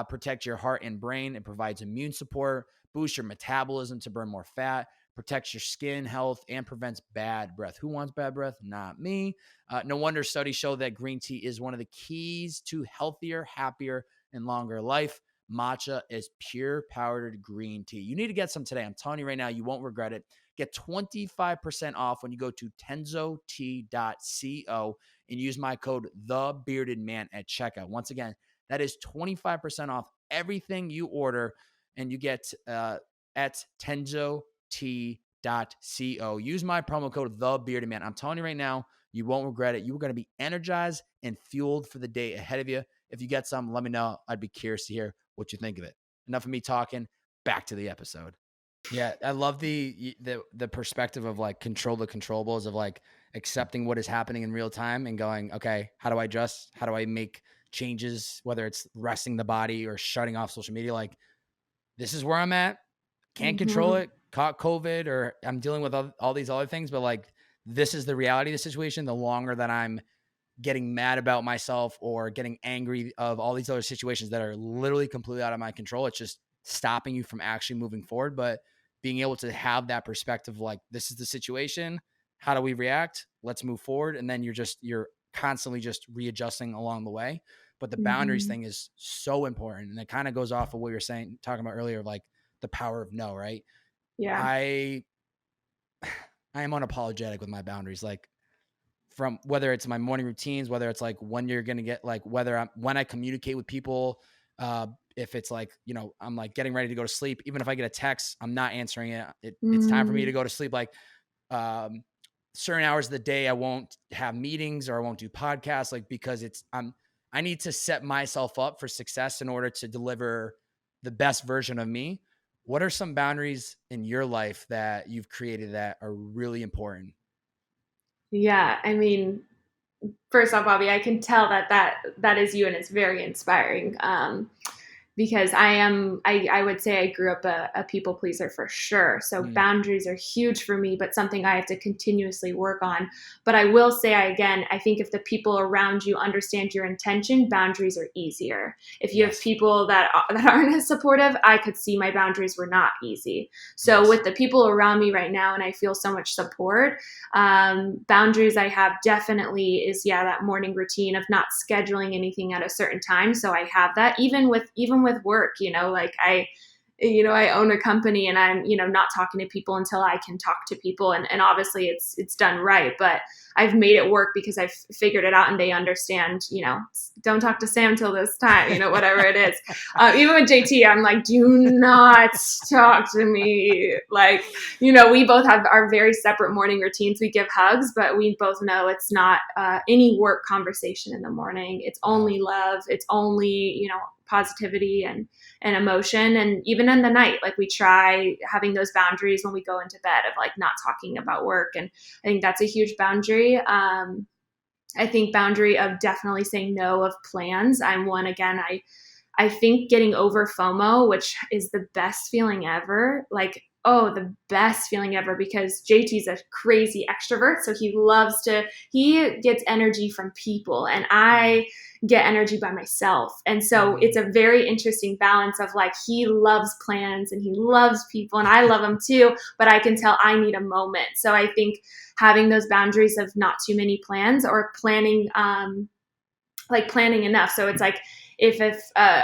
protect your heart and brain. It provides immune support, boosts your metabolism to burn more fat, protects your skin health, and prevents bad breath. Who wants bad breath? Not me. No wonder studies show that green tea is one of the keys to healthier, happier, and longer life. Matcha is pure powdered green tea. You need to get some today. I'm telling you right now, you won't regret it. Get 25% off when you go to tenzotea.co and use my code TheBeardedMan at checkout. Once again, that is 25% off everything you order, and you get at tenzotea.co. Use my promo code TheBeardedMan. I'm telling you right now, you won't regret it. You're going to be energized and fueled for the day ahead of you. If you get some, let me know. I'd be curious to hear what you think of it. Enough of me talking. Back to the episode. Yeah, I love the perspective of like control the controllables, of like accepting what is happening in real time and going, okay, how do I adjust? How do I make changes? Whether it's resting the body or shutting off social media, like this is where I'm at. Can't control Mhm. it. Caught COVID, or I'm dealing with all these other things, but like this is the reality of the situation. The longer that I'm getting mad about myself or getting angry of all these other situations that are literally completely out of my control, it's just stopping you from actually moving forward. But being able to have that perspective, like this is the situation, how do we react? Let's move forward. And then you're constantly just readjusting along the way. But the boundaries Mhm. thing is so important. And it kind of goes off of what you're talking about earlier, like the power of no, right? Yeah. I I am unapologetic with my boundaries. Like from whether it's my morning routines, whether it's like when you're gonna get like when I communicate with people, if it's like, I'm like getting ready to go to sleep, even if I get a text, I'm not answering it. It's time for me to Mm. go to sleep. Like um certain hours of the day I won't have meetings or I won't do podcasts, like because I need to set myself up for success in order to deliver the best version of me. What are some boundaries in your life that you've created that are really important? Yeah, I mean, first off, Bobby, I can tell that is you, and it's very inspiring. because I would say I grew up a people pleaser for sure. So Mm, boundaries are huge for me, but something I have to continuously work on. But I will say, I think if the people around you understand your intention, boundaries are easier. If you have yes. people that aren't as supportive, I could see my boundaries were not easy. So Yes. with the people around me right now, and I feel so much support, boundaries I have definitely is, yeah, that morning routine of not scheduling anything at a certain time. So I have that even with work, like I own a company, and I'm, not talking to people until I can talk to people. And obviously it's done right, but I've made it work because I've figured it out and they understand, don't talk to Sam till this time, whatever it is. Even with JT, I'm like, do not talk to me. Like, we both have our very separate morning routines. We give hugs, but we both know it's not any work conversation in the morning. It's Wow. only love. It's only, positivity and emotion. And even in the night, like we try having those boundaries when we go into bed of like not talking about work. And I think that's a huge boundary. I think boundary of definitely saying no of plans. I'm one, again, I think getting over FOMO, which is the best feeling ever, like, oh, the best feeling ever, because JT's a crazy extrovert. So he gets energy from people, and Mm, I get energy by myself. And so it's mm, a very interesting balance of like, he loves plans and he loves people, and I love him too, but I can tell I need a moment. So I think having those boundaries of not too many plans, or planning enough. So it's like, if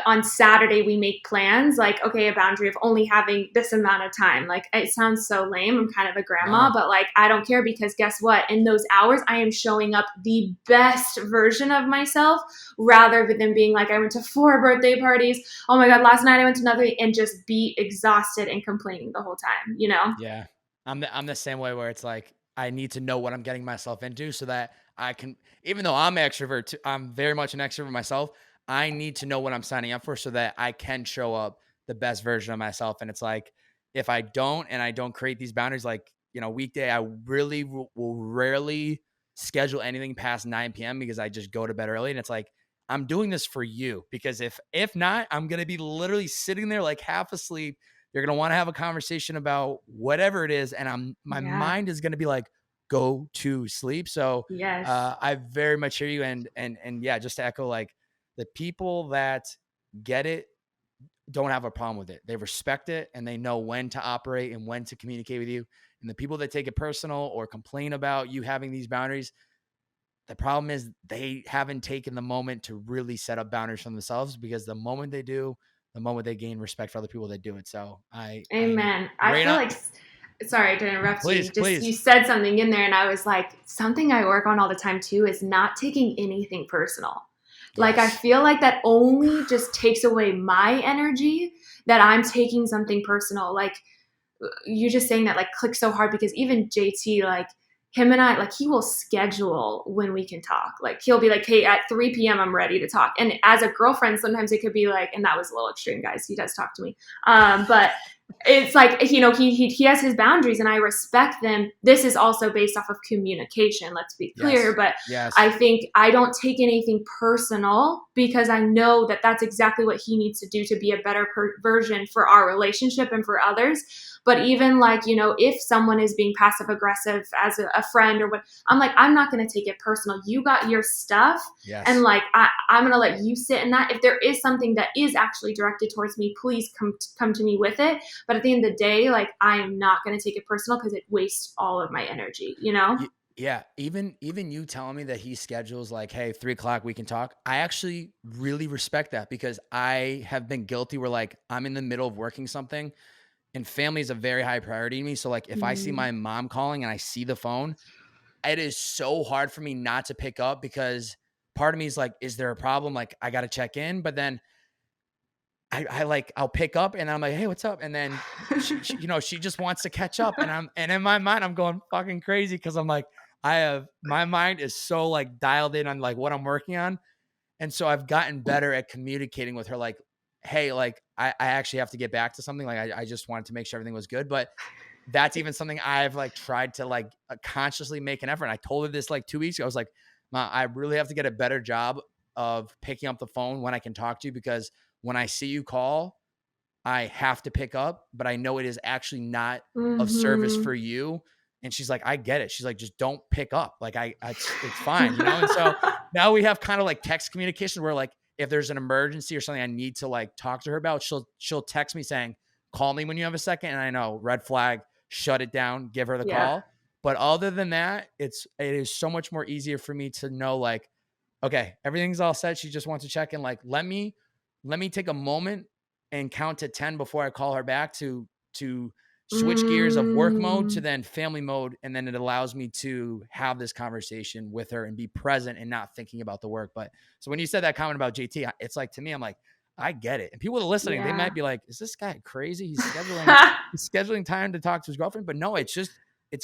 on Saturday we make plans, like, okay, a boundary of only having this amount of time. Like, it sounds so lame. I'm kind of a grandma, no. but like, I don't care, because guess what? In those hours, I am showing up the best version of myself, rather than being like, I went to 4 birthday parties. Oh my God, last night I went to another, and just be exhausted and complaining the whole time. Yeah. I'm the same way where it's like, I need to know what I'm getting myself into so that I can, even though I'm an extrovert, I'm very much an extrovert myself. I need to know what I'm signing up for so that I can show up the best version of myself. And it's like, if I don't, and I don't create these boundaries, like, weekday, I really will rarely schedule anything past 9 p.m. because I just go to bed early. And it's like, I'm doing this for you, because if not, I'm going to be literally sitting there like half asleep. You're gonna want to have a conversation about whatever it is, and my Yeah. mind is gonna be like, go to sleep. So Yes. I very much hear you, and yeah, just to echo, like, the people that get it don't have a problem with it. They respect it, and they know when to operate and when to communicate with you. And the people that take it personal or complain about you having these boundaries, the problem is they haven't taken the moment to really set up boundaries for themselves, because the moment they do, the moment they gain respect for other people that do it. So I'm Amen. I right feel on. like, sorry to interrupt you. Please, Just, you please. said something in there, and I was like, something I work on all the time too is not taking anything personal. Like, I Yes. feel like that only just takes away my energy, that I'm taking something personal. Like, you just saying that like clicks so hard, because even JT, like, him and I, like, he will schedule when we can talk. Like, he'll be like, hey, at 3 p.m. I'm ready to talk. And as a girlfriend, sometimes it could be like, and that was a little extreme, guys. He does talk to me. But it's like, he has his boundaries, and I respect them. This is also based off of communication, let's be clear. Yes. But I Yes. think I don't take anything personal, because I know that that's exactly what he needs to do to be a better version for our relationship and for others. But even like, if someone is being passive aggressive as a friend or what, I'm like, I'm not going to take it personal. You got your stuff. And Yes. like, I'm going to let you sit in that. If there is something that is actually directed towards me, please come to me with it. But at the end of the day, like, I am not going to take it personal, because it wastes all of my energy. Yeah. Even you telling me that he schedules like, hey, 3 o'clock, we can talk. I actually really respect that, because I have been guilty where, like, I'm in the middle of working something, and family is a very high priority to me. So like, if I see Mm. my mom calling and I see the phone, it is so hard for me not to pick up, because part of me is like, is there a problem? Like, I got to check in. But then I'll pick up and I'm like, hey, what's up? And then she just wants to catch up. And in my mind, I'm going fucking crazy, because I'm like, my mind is so like dialed in on like what I'm working on. And so I've gotten better at communicating with her, like, hey, like, I actually have to get back to something. Like, I just wanted to make sure everything was good. But that's even something I've like tried to like consciously make an effort. And I told her this like 2 weeks ago. I was like, Ma, I really have to get a better job of picking up the phone when I can talk to you, because when I see you call, I have to pick up, but I know it is actually not of service Mhm. for you. And she's like, I get it. She's like, just don't pick up. Like it's fine, you know? And so now we have kind of like text communication where like, if there's an emergency or something I need to like talk to her about, she'll text me saying, call me when you have a second. And I know, red flag, shut it down, give her the Yeah. call. But other than that, it is so much more easier for me to know like, okay, everything's all set. She just wants to check in. Like, let me take a moment and count to 10 before I call her back to switch gears of work mode to Mm. then family mode. And then it allows me to have this conversation with her and be present and not thinking about the work. But so when you said that comment about JT, it's like, to me, I'm like, I get it. And people that are listening, they Yeah. might be like, is this guy crazy? He's scheduling time to talk to his girlfriend. But no, it's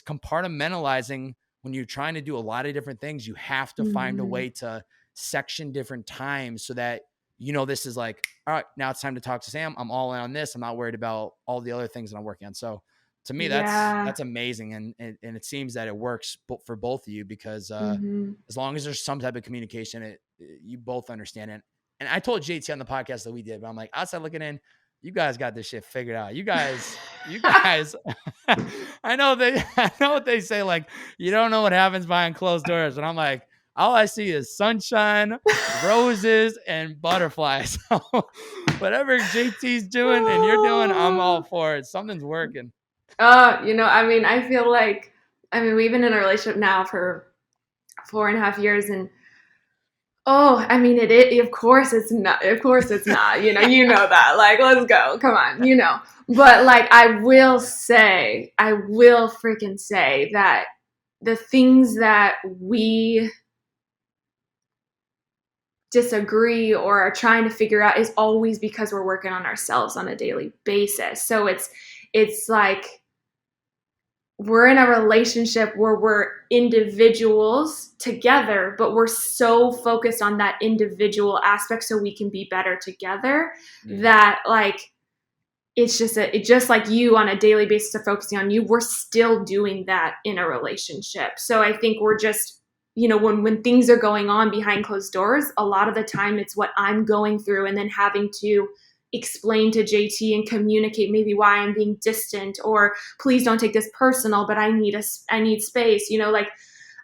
compartmentalizing. When you're trying to do a lot of different things, you have to find a Mhm. way to section different times so that, this is like, all right, now it's time to talk to Sam. I'm all in on this. I'm not worried about all the other things that I'm working on. So to me, Yeah. that's amazing. And it seems that it works for both of you because Mhm. as long as there's some type of communication, you both understand it. And I told JT on the podcast that we did, but I'm like, outside looking in, you guys got this shit figured out. You guys, I know what they say. Like, you don't know what happens behind closed doors. And I'm like, all I see is sunshine, roses, and butterflies. So whatever JT's doing and you're doing, I'm all for it. Something's working. I mean, I feel like, I mean, we've been in a relationship now for 4.5 years, and I mean, of course it's not. Of course it's not. You know that. Like, let's go. Come on. But like, I will freaking say that the things that we disagree or are trying to figure out is always because we're working on ourselves on a daily basis. So it's like we're in a relationship where we're individuals together, but we're so focused on that individual aspect so we can be better together Mm. that like it's just like you on a daily basis of focusing on you, we're still doing that in a relationship. So I think we're just, when things are going on behind closed doors, a lot of the time it's what I'm going through and then having to explain to JT and communicate maybe why I'm being distant, or please don't take this personal, but I need space, like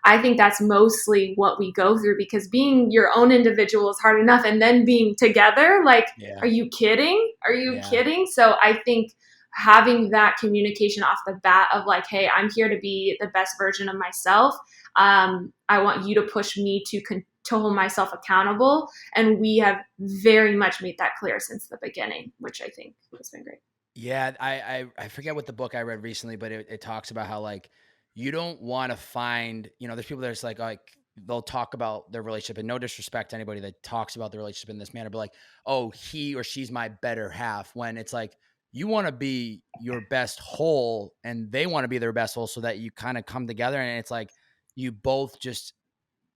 I think that's mostly what we go through, because being your own individual is hard enough. And then being together, like, are Yeah. you kidding? Are you Yeah. kidding? So I think having that communication off the bat of like, hey, I'm here to be the best version of myself. I want you to push me to hold myself accountable. And we have very much made that clear since the beginning, which I think has been great. Yeah, I forget what the book I read recently, but it talks about how like you don't want to find, there's people that are just like they'll talk about their relationship, and no disrespect to anybody that talks about the relationship in this manner, but like, oh, he or she's my better half, when it's like you want to be your best whole and they want to be their best whole, so that you kind of come together, and it's like you both just,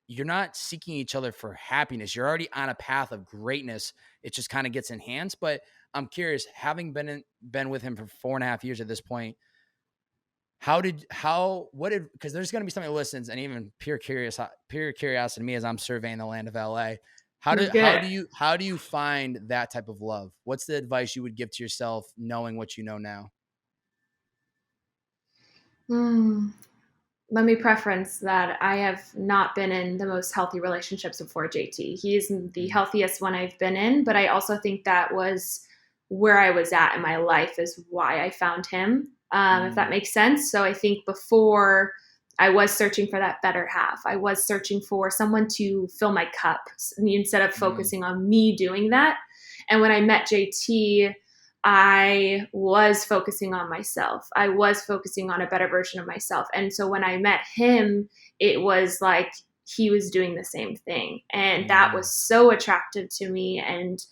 you're not seeking each other for happiness. You're already on a path of greatness. It just kind of gets enhanced. But I'm curious, having been with him for 4.5 years at this point, because there's going to be somebody who listens, and even pure curiosity to me as I'm surveying the land of LA. How do how Good. do you how do you find that type of love? What's the advice you would give to yourself, knowing what you know now? Hmm. Let me preference that I have not been in the most healthy relationships before JT. He is the Mm, healthiest one I've been in, but I also think that was where I was at in my life is why I found him, if that mm, makes sense. So I think before I was searching for that better half, I was searching for someone to fill my cup instead of mm, focusing on me doing that. And when I met JT, I was focusing on myself. I was focusing on a better version of myself. And so when I met him, it was like he was doing the same thing. And that mm. was so attractive to me. And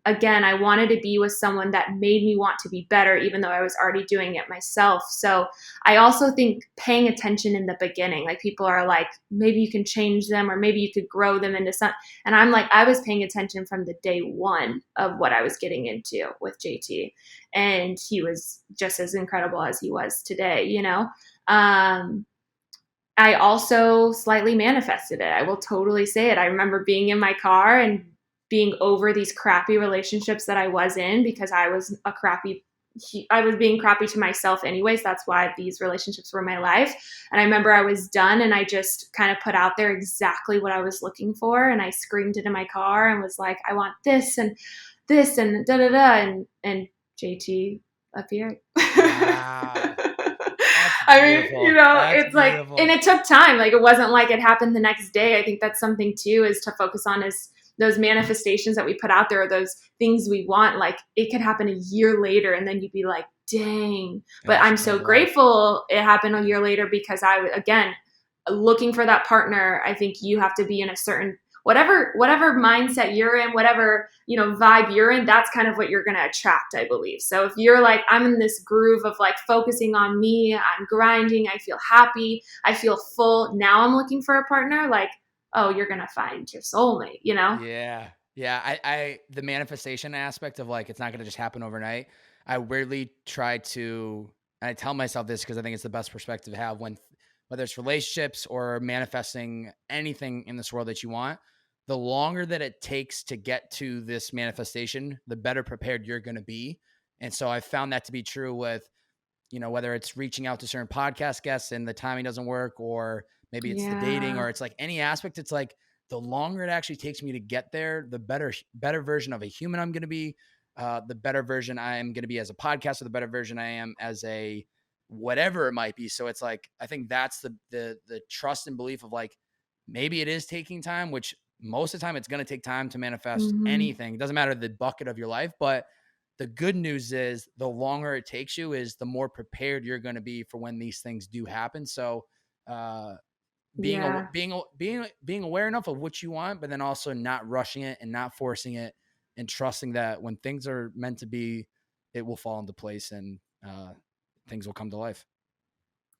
again, I wanted to be with someone that made me want to be better, even though I was already doing it myself. So I also think paying attention in the beginning, like people are like, maybe you can change them or maybe you could grow them into something. And I'm like, I was paying attention from the day one of what I was getting into with JT. And he was just as incredible as he was today. I also slightly manifested it. I will totally say it. I remember being in my car and being over these crappy relationships that I was in because I was being crappy to myself anyways. That's why these relationships were my life. And I remember I was done and I just kind of put out there exactly what I was looking for. And I screamed it in my car and was like, I want this and da da da. And JT appeared. Wow. That's I mean, you beautiful. know, That's it's like, and beautiful. it took time. Like, it wasn't like it happened the next day. I think that's something too, is to focus on is those manifestations that we put out there, or those things we want. Like, it could happen a year later and then you'd be like, dang. But Gosh, I'm what a so life. grateful it happened a year later because again, looking for that partner, I think you have to be in a certain, whatever mindset you're in, whatever, you know, vibe you're in, that's kind of what you're going to attract, I believe. So if you're like, I'm in this groove of like focusing on me, I'm grinding, I feel happy, I feel full, now I'm looking for a partner, like, oh, you're going to find your soulmate, you know? Yeah. Yeah. The manifestation aspect of like, it's not going to just happen overnight. I weirdly try to, and I tell myself this because I think it's the best perspective to have when, whether it's relationships or manifesting anything in this world that you want, the longer that it takes to get to this manifestation, the better prepared you're going to be. And so I found that to be true with, you know, whether it's reaching out to certain podcast guests and the timing doesn't work, or maybe it's the dating, Yeah. or it's like any aspect, it's like the longer it actually takes me to get there, the better version of a human I'm going to be, the better version I am going to be as a podcaster, the better version I am as a whatever it might be. So it's like, I think that's the trust and belief of like, maybe it is taking time, which most of the time it's going to take time to manifest Mm-hmm. anything. It doesn't matter the bucket of your life, but the good news is the longer it takes you is the more prepared you're going to be for when these things do happen. So, uh, Yeah. being aware enough of what you want, but then also not rushing it and not forcing it, and trusting that when things are meant to be, it will fall into place, and things will come to life.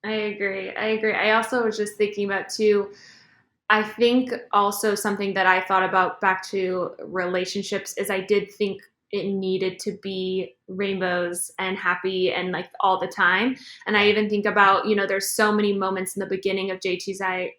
I agree. I agree. I also was just thinking about too, I think also something that I thought about back to relationships is I did think it needed to be rainbows and happy and like all the time. And I Yeah. even think about, you know, there's so many moments in the beginning of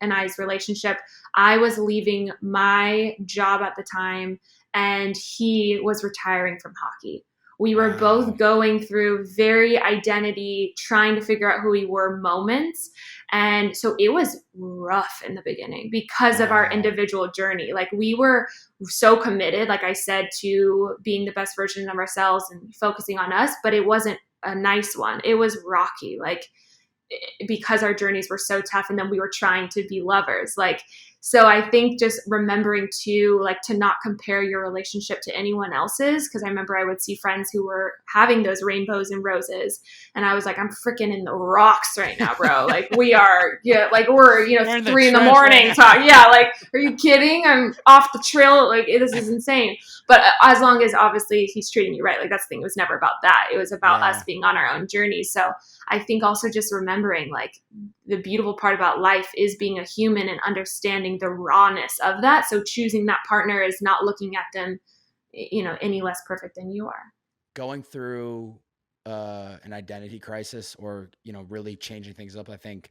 and I's relationship. I was leaving my job at the time and he was retiring from hockey. We were both Wow. going through very identity, trying to figure out who we were moments. And so it was rough in the beginning because of our Wow. individual journey. Like, we were so committed, like I said, to being the best version of ourselves and focusing on us, but it wasn't a nice one. It was rocky. Like, because our journeys were so tough and then we were trying to be lovers, like, so I think just remembering to like to not compare your relationship to anyone else's, because I remember I would see friends who were having those rainbows and roses and I was like, I'm freaking in the rocks right now, bro. Like, we are, yeah, like we're, you know, We're in the 3 in the trench right morning now. talk, yeah, like, are you kidding? I'm off the trail, like, this is insane. But as long as obviously he's treating you right, like, that's the thing, it was never about that, it was about us Yeah. being on our own journey. So I think also just remembering like the beautiful part about life is being a human and understanding the rawness of that. So choosing that partner is not looking at them, you know, any less perfect than you are. Going through an identity crisis, or, you know, really changing things up, I think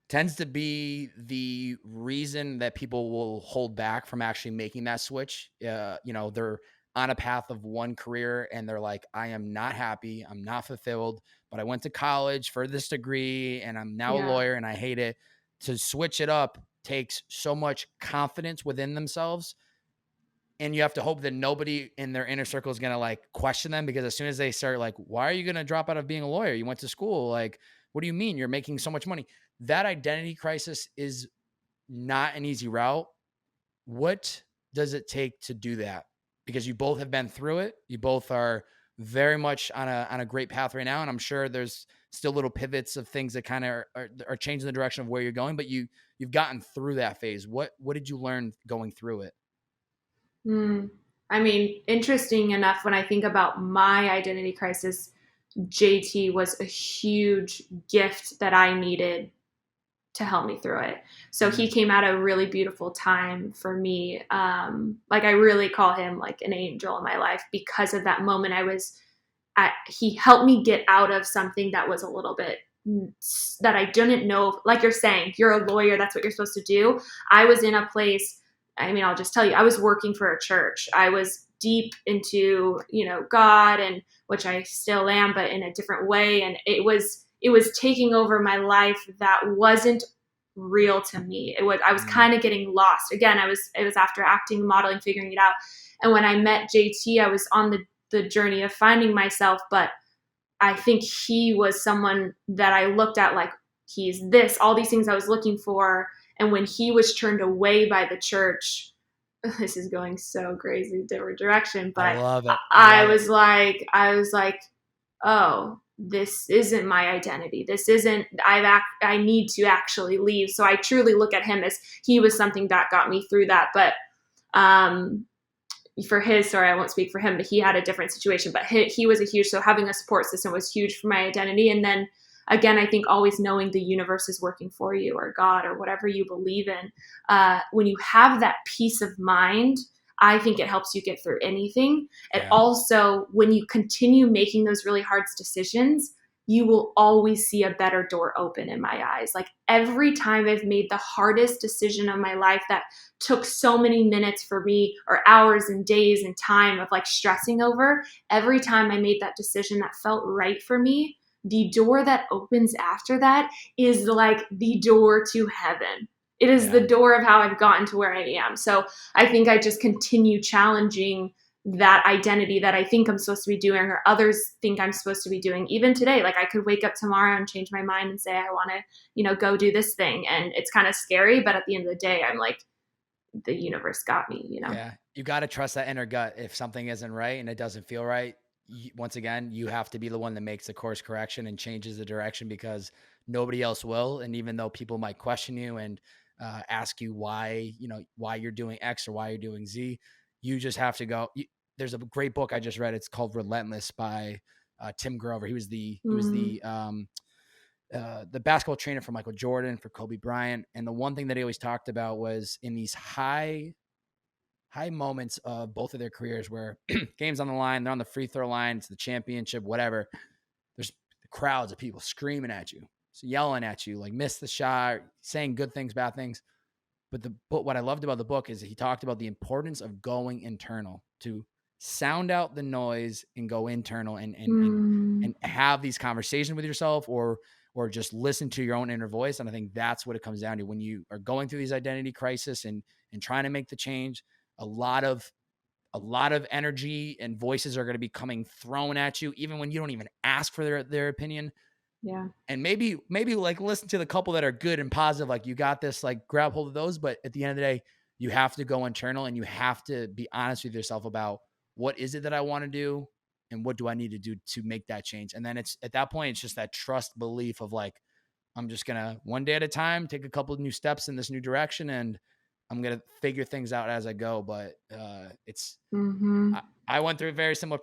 tends to be the reason that people will hold back from actually making that switch. You know, they're on a path of one career and they're like, I am not happy, I'm not fulfilled, but I went to college for this degree and I'm now a Yeah. lawyer and I hate it. To switch it up takes so much confidence within themselves, and you have to hope that nobody in their inner circle is going to like question them, because as soon as they start like, why are you going to drop out of being a lawyer? You went to school. Like, what do you mean? You're making so much money. That identity crisis is not an easy route. What does it take to do that? Because you both have been through it. You both are very much on a great path right now. And I'm sure there's still little pivots of things that kind of are changing the direction of where you're going, but you've gotten through that phase. What did you learn going through it? Hmm. I mean, interesting enough, when I think about my identity crisis, JT was a huge gift that I needed to help me through it. So he Mm. came at a really beautiful time for me. Like, I really call him like an angel in my life because of that moment. He helped me get out of something that was a little bit that I didn't know. Like you're saying, you're a lawyer, that's what you're supposed to do. I was in a place I mean, I'll just tell you, I was working for a church. I was deep into, God, and which I still am, but in a different way. And it was taking over my life that wasn't real to me. I was Mm, kind of getting lost. Again, it was after acting, modeling, figuring it out. And when I met JT, I was on the journey of finding myself, but I think he was someone that I looked at like, he's this, all these things I was looking for. And when he was turned away by the church, this is going so crazy different direction, I but love it. I I love it. was like, oh, this isn't my identity. This isn't, I need to actually leave. So I truly look at him as he was something that got me through that. But um, for his, sorry, I won't speak for him, but he had a different situation. But he was a huge, so having a support system was huge for my identity. And then again, I think always knowing the universe is working for you, or God, or whatever you believe in. When you have that peace of mind, I think it helps you get through anything. And Yeah. also, when you continue making those really hard decisions, you will always see a better door open in my eyes. Like every time I've made the hardest decision of my life that took so many minutes for me, or hours and days and time of like stressing over, every time I made that decision that felt right for me, the door that opens after that is like the door to heaven. It is the Yeah. door of how I've gotten to where I am. So I think I just continue challenging that identity that I think I'm supposed to be doing, or others think I'm supposed to be doing. Even today, like I could wake up tomorrow and change my mind and say, I want to, go do this thing. And it's kind of scary. But at the end of the day, I'm like, the universe got me. Yeah. You got to trust that inner gut. If something isn't right and it doesn't feel right, once again, you have to be the one that makes the course correction and changes the direction, because nobody else will. And even though people might question you and ask you why, why you're doing X or why you're doing Z, you just have to go. There's a great book I just read. It's called Relentless by Tim Grover. Mm, The basketball trainer for Michael Jordan, for Kobe Bryant. And the one thing that he always talked about was in these high moments of both of their careers where games on the line, they're on the free throw line, it's the championship, whatever. There's crowds of people screaming at you, so yelling at you, like miss the shot, saying good things, bad things. But what I loved about the book is that he talked about the importance of going internal, to sound out the noise and go internal, and mm, have these conversations with yourself, or just listen to your own inner voice. And I think that's what it comes down to when you are going through these identity crisis and trying to make the change. A lot of energy and voices are going to be coming thrown at you, even when you don't even ask for their opinion. yeah. And maybe like listen to the couple that are good and positive, like you got this, like grab hold of those. But at the end of the day, you have to go internal and you have to be honest with yourself about what is it that I want to do and what do I need to do to make that change. And then it's at that point, it's just that trust belief of like, I'm just gonna one day at a time take a couple of new steps in this new direction, and I'm gonna figure things out as I go. But it's Mm-hmm. I went through a very similar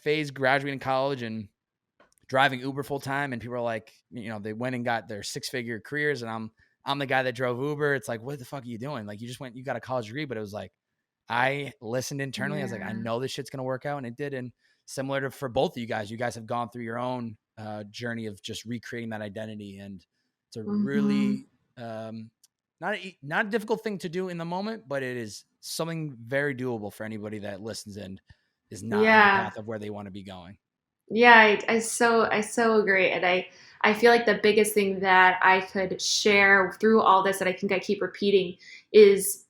phase graduating college and driving Uber full time, and people are like, they went and got their 6-figure careers, and I'm the guy that drove Uber. It's like, what the fuck are you doing? Like, you got a college degree, but it was like, I listened internally. I was like, I Yeah. know this shit's gonna work out, and it did. And similar to for both of you guys have gone through your own journey of just recreating that identity, and it's a Mm-hmm. really not a difficult thing to do in the moment, but it is something very doable for anybody that listens and is not on the Yeah. path of where they want to be going. Yeah, I so agree. And I feel like the biggest thing that I could share through all this that I think I keep repeating is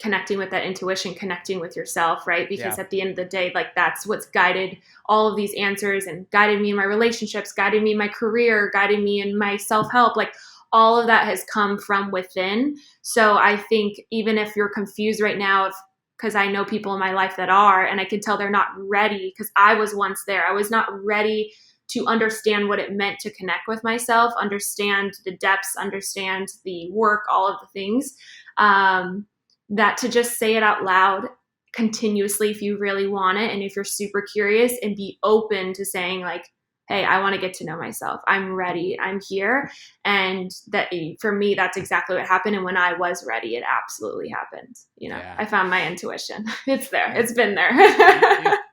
connecting with that intuition, connecting with yourself, right? Because Yeah. at the end of the day, like that's what's guided all of these answers, and guided me in my relationships, guided me in my career, guided me in my self-help. Like all of that has come from within. So I think even if you're confused right now, if because I know people in my life that are, and I can tell they're not ready, because I was once there. I was not ready to understand what it meant to connect with myself, understand the depths, understand the work, all of the things. That to just say it out loud continuously if you really want it, and if you're super curious, and be open to saying like, hey, I want to get to know myself, I'm ready, I'm here. And that for me, that's exactly what happened. And when I was ready, it absolutely happened. Yeah. I found my intuition. It's there, And it's been there.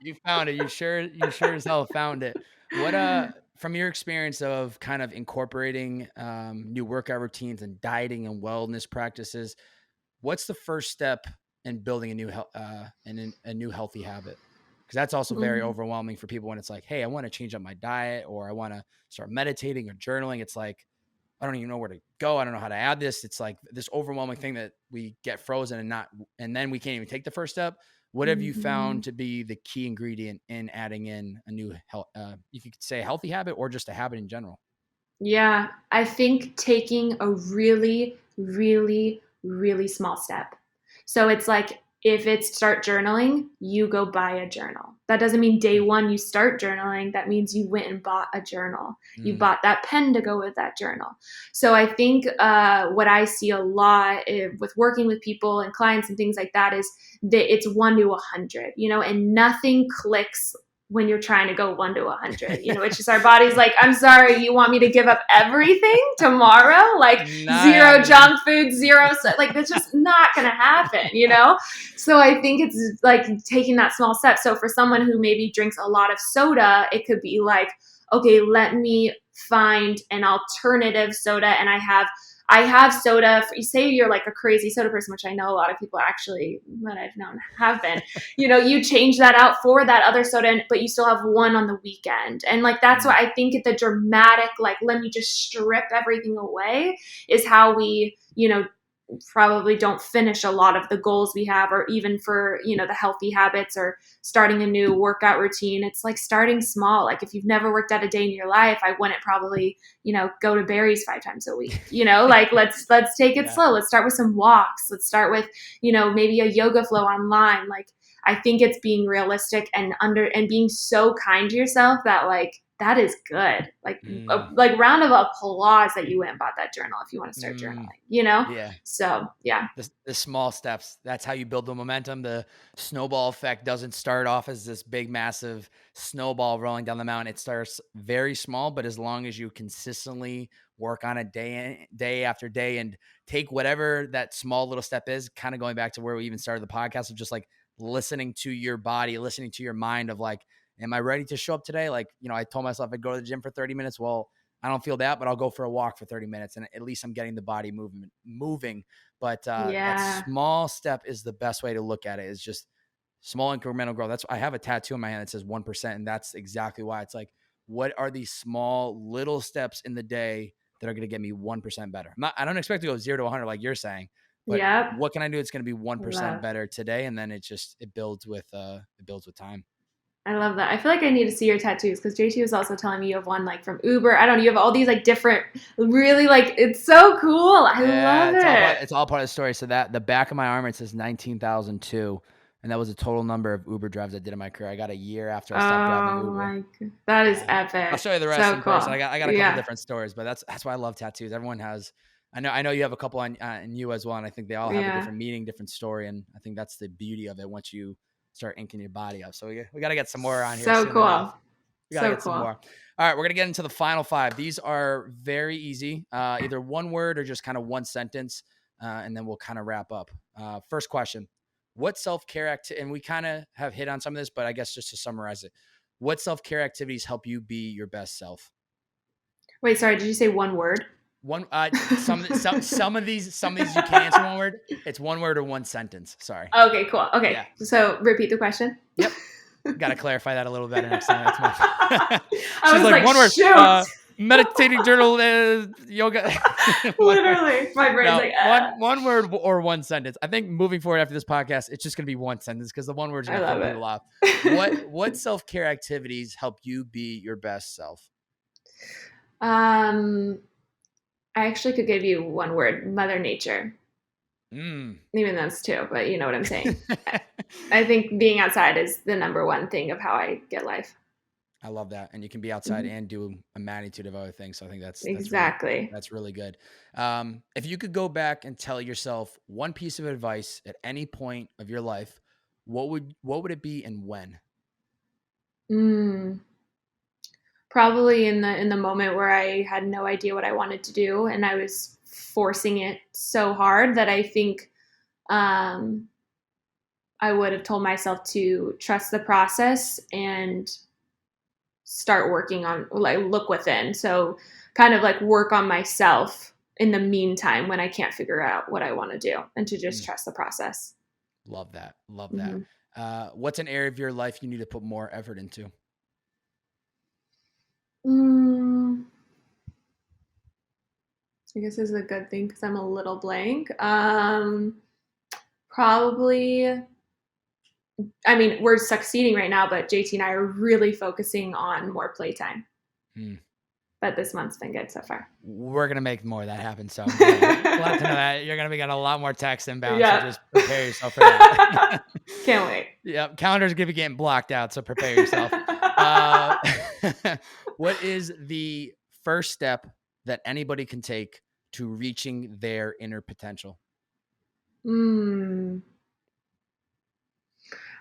you found it. You sure as hell found it. What from your experience of kind of incorporating new workout routines and dieting and wellness practices, what's the first step in building a new healthy habit? Because that's also very Mm. overwhelming for people when it's like, hey, I want to change up my diet or I want to start meditating or journaling. It's like, I don't even know where to go. I don't know how to add this. It's like this overwhelming thing that we get frozen and then we can't even take the first step. What have you Mhm. found to be the key ingredient in adding in a new health, you could say a healthy habit or just a habit in general? Yeah, I think taking a really, really, really small step. So it's like if it's start journaling, you go buy a journal. That doesn't mean day one you start journaling. That means you went and bought a journal. You Mm, bought that pen to go with that journal. So I think what I see a lot with working with people and clients and things like that is that it's 1 to 100, and nothing clicks when you're trying to go 1 to 100. It's just our body's like, I'm sorry, you want me to give up everything tomorrow? Like not zero happening. junk food, zero, like that's just not going to happen. So I think it's like taking that small step. So for someone who maybe drinks a lot of soda, it could be like, okay, let me find an alternative soda. And I have soda. You say you're like a crazy soda person, which I know a lot of people actually that I've known have been. You change that out for that other soda, but you still have one on the weekend. And like that's why Mm, I think the dramatic, like, let me just strip everything away is how we, probably don't finish a lot of the goals we have, or even for, the healthy habits or starting a new workout routine. It's like starting small. Like if you've never worked out a day in your life, I wouldn't probably, go to Barry's 5 times a week, like let's take it yeah. slow. Let's start with some walks. Let's start with, maybe a yoga flow online. Like I think it's being realistic and being so kind to yourself that like that is good. Like Mm, like round of applause that you went and bought that journal if you want to start mm, journaling. yeah. So yeah. The small steps. That's how you build the momentum. The snowball effect doesn't start off as this big, massive snowball rolling down the mountain. It starts very small, but as long as you consistently work on it day after day and take whatever that small little step is, kind of going back to where we even started the podcast of just like listening to your body, listening to your mind of like, am I ready to show up today? Like, I told myself I'd go to the gym for 30 minutes. Well, I don't feel that, but I'll go for a walk for 30 minutes. And at least I'm getting the body moving. But that Yeah. small step is the best way to look at it. Is just small incremental growth. That's I have a tattoo on my hand that says 1%, and that's exactly why. It's like, what are these small little steps in the day that are going to get me 1% better? I don't expect to go 0 to 100 like you're saying, but Yep. what can I do? It's going to be 1% Love. better today, and then it builds with time. I love that. I feel like I need to see your tattoos because JT was also telling me you have one like from Uber. I don't know. You have all these like different, really like it's so cool. I Yeah, love it. it's all part of the story. So that the back of my arm, it says 19,002. And that was the total number of Uber drives I did in my career. I got a year after I stopped driving Oh Uber. that is Yeah. I'll epic. show you the rest So in person. cool. I got a couple Yeah. different stories, but that's why I love tattoos. Everyone has, I know you have a couple on in you as well. And I think they all have a Yeah. different meaning, different story. And I think that's the beauty of it once you start inking your body up. So we got to get some more on here So soon enough. cool. We got to So get some cool. more. All right, we're going to get into the final five. These are very easy, either one word or just kind of one sentence, and then we'll kind of wrap up. First question. What self-care activity, and we kind of have hit on some of this, but I guess just to summarize it, what self-care activities help you be your best self? Wait, sorry, did you say one word? One, some of these you can answer one word. It's one word or one sentence. Sorry. Okay, cool. Okay. Yeah. So repeat the question. Yep. Got to clarify that a little better next time. That's my. I She's was like like, one word. shoot. Meditating journal, yoga. One word. Literally. My brain's No, like, one word or one sentence. I think moving forward after this podcast, it's just gonna be one sentence because the one word's I gonna throw love people off. it. What self care activities help you be your best self? um, I actually could give you one word, Mother Nature. Mm. Even that's two, but you know what I'm saying. I think being outside is the number one thing of how I get life. I love that, and you can be outside Mhm. and do a magnitude of other things. So I think Exactly. that's really good. If you could go back and tell yourself one piece of advice at any point of your life, what would it be and when? Mm, probably in the moment where I had no idea what I wanted to do and I was forcing it so hard that I think um, I would have told myself to trust the process and start working on, like, look within. So kind of like work on myself in the meantime when I can't figure out what I want to do, and to just trust the process. Love that. Love Mm-hmm. that. What's an area of your life you need to put more effort into? I guess this is a good thing because I'm a little blank. Probably, I mean, we're succeeding right now, but JT and I are really focusing on more playtime. But this month's been good so far. We're going to make more of that happen. So I'm glad to know that you're going to be getting a lot more text inbound. Yeah. So just prepare yourself for that. Can't wait. Yep. Calendar's going to be getting blocked out. So prepare yourself. What is the first step that anybody can take to reaching their inner potential?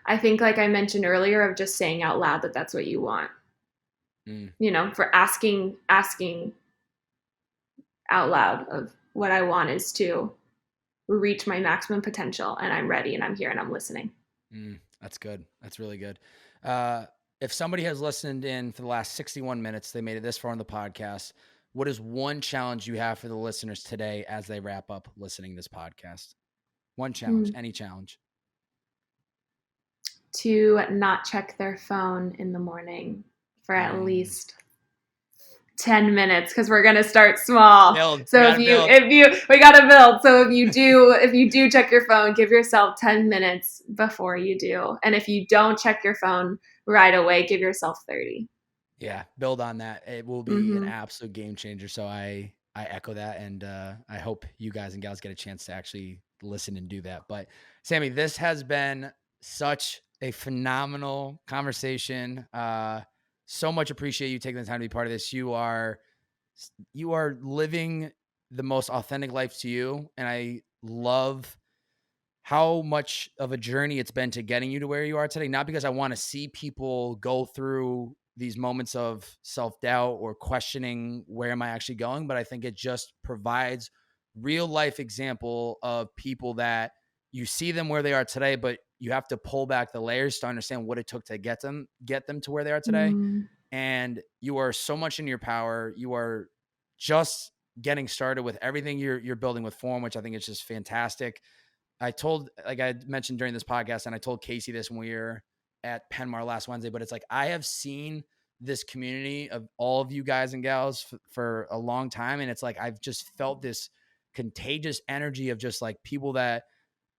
I think, like I mentioned earlier, of just saying out loud that that's what you want. You know, for asking out loud of what I want is to reach my maximum potential, and I'm ready, and I'm here, and I'm listening. That's good. That's really good. If somebody has listened in for the last 61 minutes, they made it this far on the podcast, what is one challenge you have for the listeners today as they wrap up listening to this podcast? One challenge, any challenge. To not check their phone in the morning for at least 10 minutes, because we're going to start small. So we got to build. So if you do check your phone, give yourself 10 minutes before you do. And if you don't check your phone right away, give yourself 30. Yeah. Build on that. It will be an absolute game changer. So I echo that. And I hope you guys and gals get a chance to actually listen and do that. But Sami, this has been such a phenomenal conversation. So much appreciate you taking the time to be part of this. You are living the most authentic life to you. And I love how much of a journey it's been to getting you to where you are today. Not because I want to see people go through these moments of self-doubt or questioning where am I actually going, but I think it just provides real life example of people that you see them where they are today, but you have to pull back the layers to understand what it took to get them to where they are today. And you are so much in your power. You are just getting started with everything you're building with Form, which I think is just fantastic. Like I mentioned during this podcast, and I told Casey this when we were at Penmar last Wednesday, but it's like, I have seen this community of all of you guys and gals for a long time. And it's like, I've just felt this contagious energy of just like people that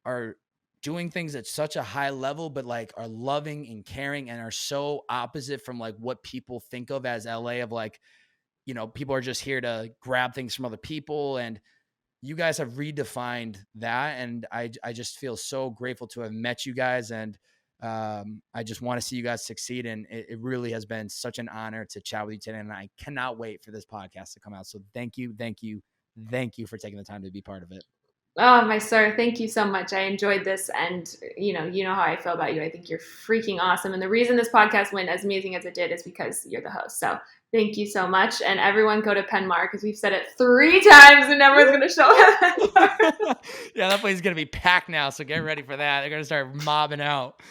are doing things at such a high level, but like are loving and caring and are so opposite from like what people think of as LA, of like, you know, people are just here to grab things from other people. And you guys have redefined that. And I just feel so grateful to have met you guys. And I just want to see you guys succeed. And it really has been such an honor to chat with you today. And I cannot wait for this podcast to come out. So thank you for taking the time to be part of it. Oh, my sir, thank you so much. I enjoyed this, and you know how I feel about you. I think you're freaking awesome. And the reason this podcast went as amazing as it did is because you're the host. So thank you so much. And everyone go to Penmar, because we've said it 3 times and everyone's going to show up. Yeah, that place is going to be packed now. So get ready for that. They're going to start mobbing out.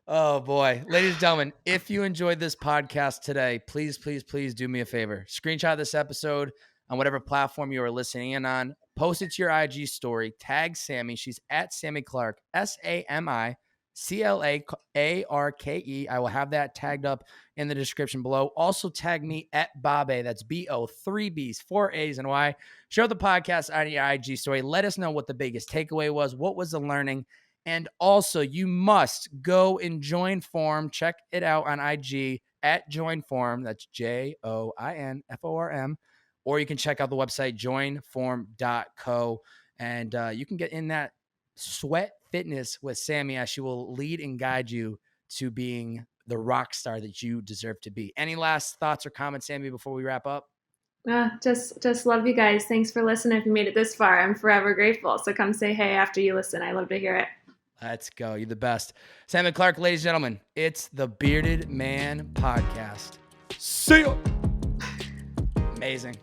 Oh boy. Ladies and gentlemen, if you enjoyed this podcast today, please do me a favor. Screenshot this episode on whatever platform you are listening in on. Post it to your IG story. Tag Sami. She's at Sami Clarke, SamiClarke. I will have that tagged up in the description below. Also tag me at Bobbbaaaay. That's B-O, 3 B's, 4 A's, and Y. Share the podcast on your IG story. Let us know what the biggest takeaway was. What was the learning? And also, you must go and join Form. Check it out on IG at Join Form. That's JOINFORM. Or you can check out the website, joinform.co. And you can get in that sweat fitness with Sami, as she will lead and guide you to being the rock star that you deserve to be. Any last thoughts or comments, Sami, before we wrap up? Just love you guys. Thanks for listening. If you made it this far, I'm forever grateful. So come say hey after you listen. I love to hear it. Let's go. You're the best. Sami Clarke, ladies and gentlemen, it's the Bearded Man Podcast. See you. Amazing.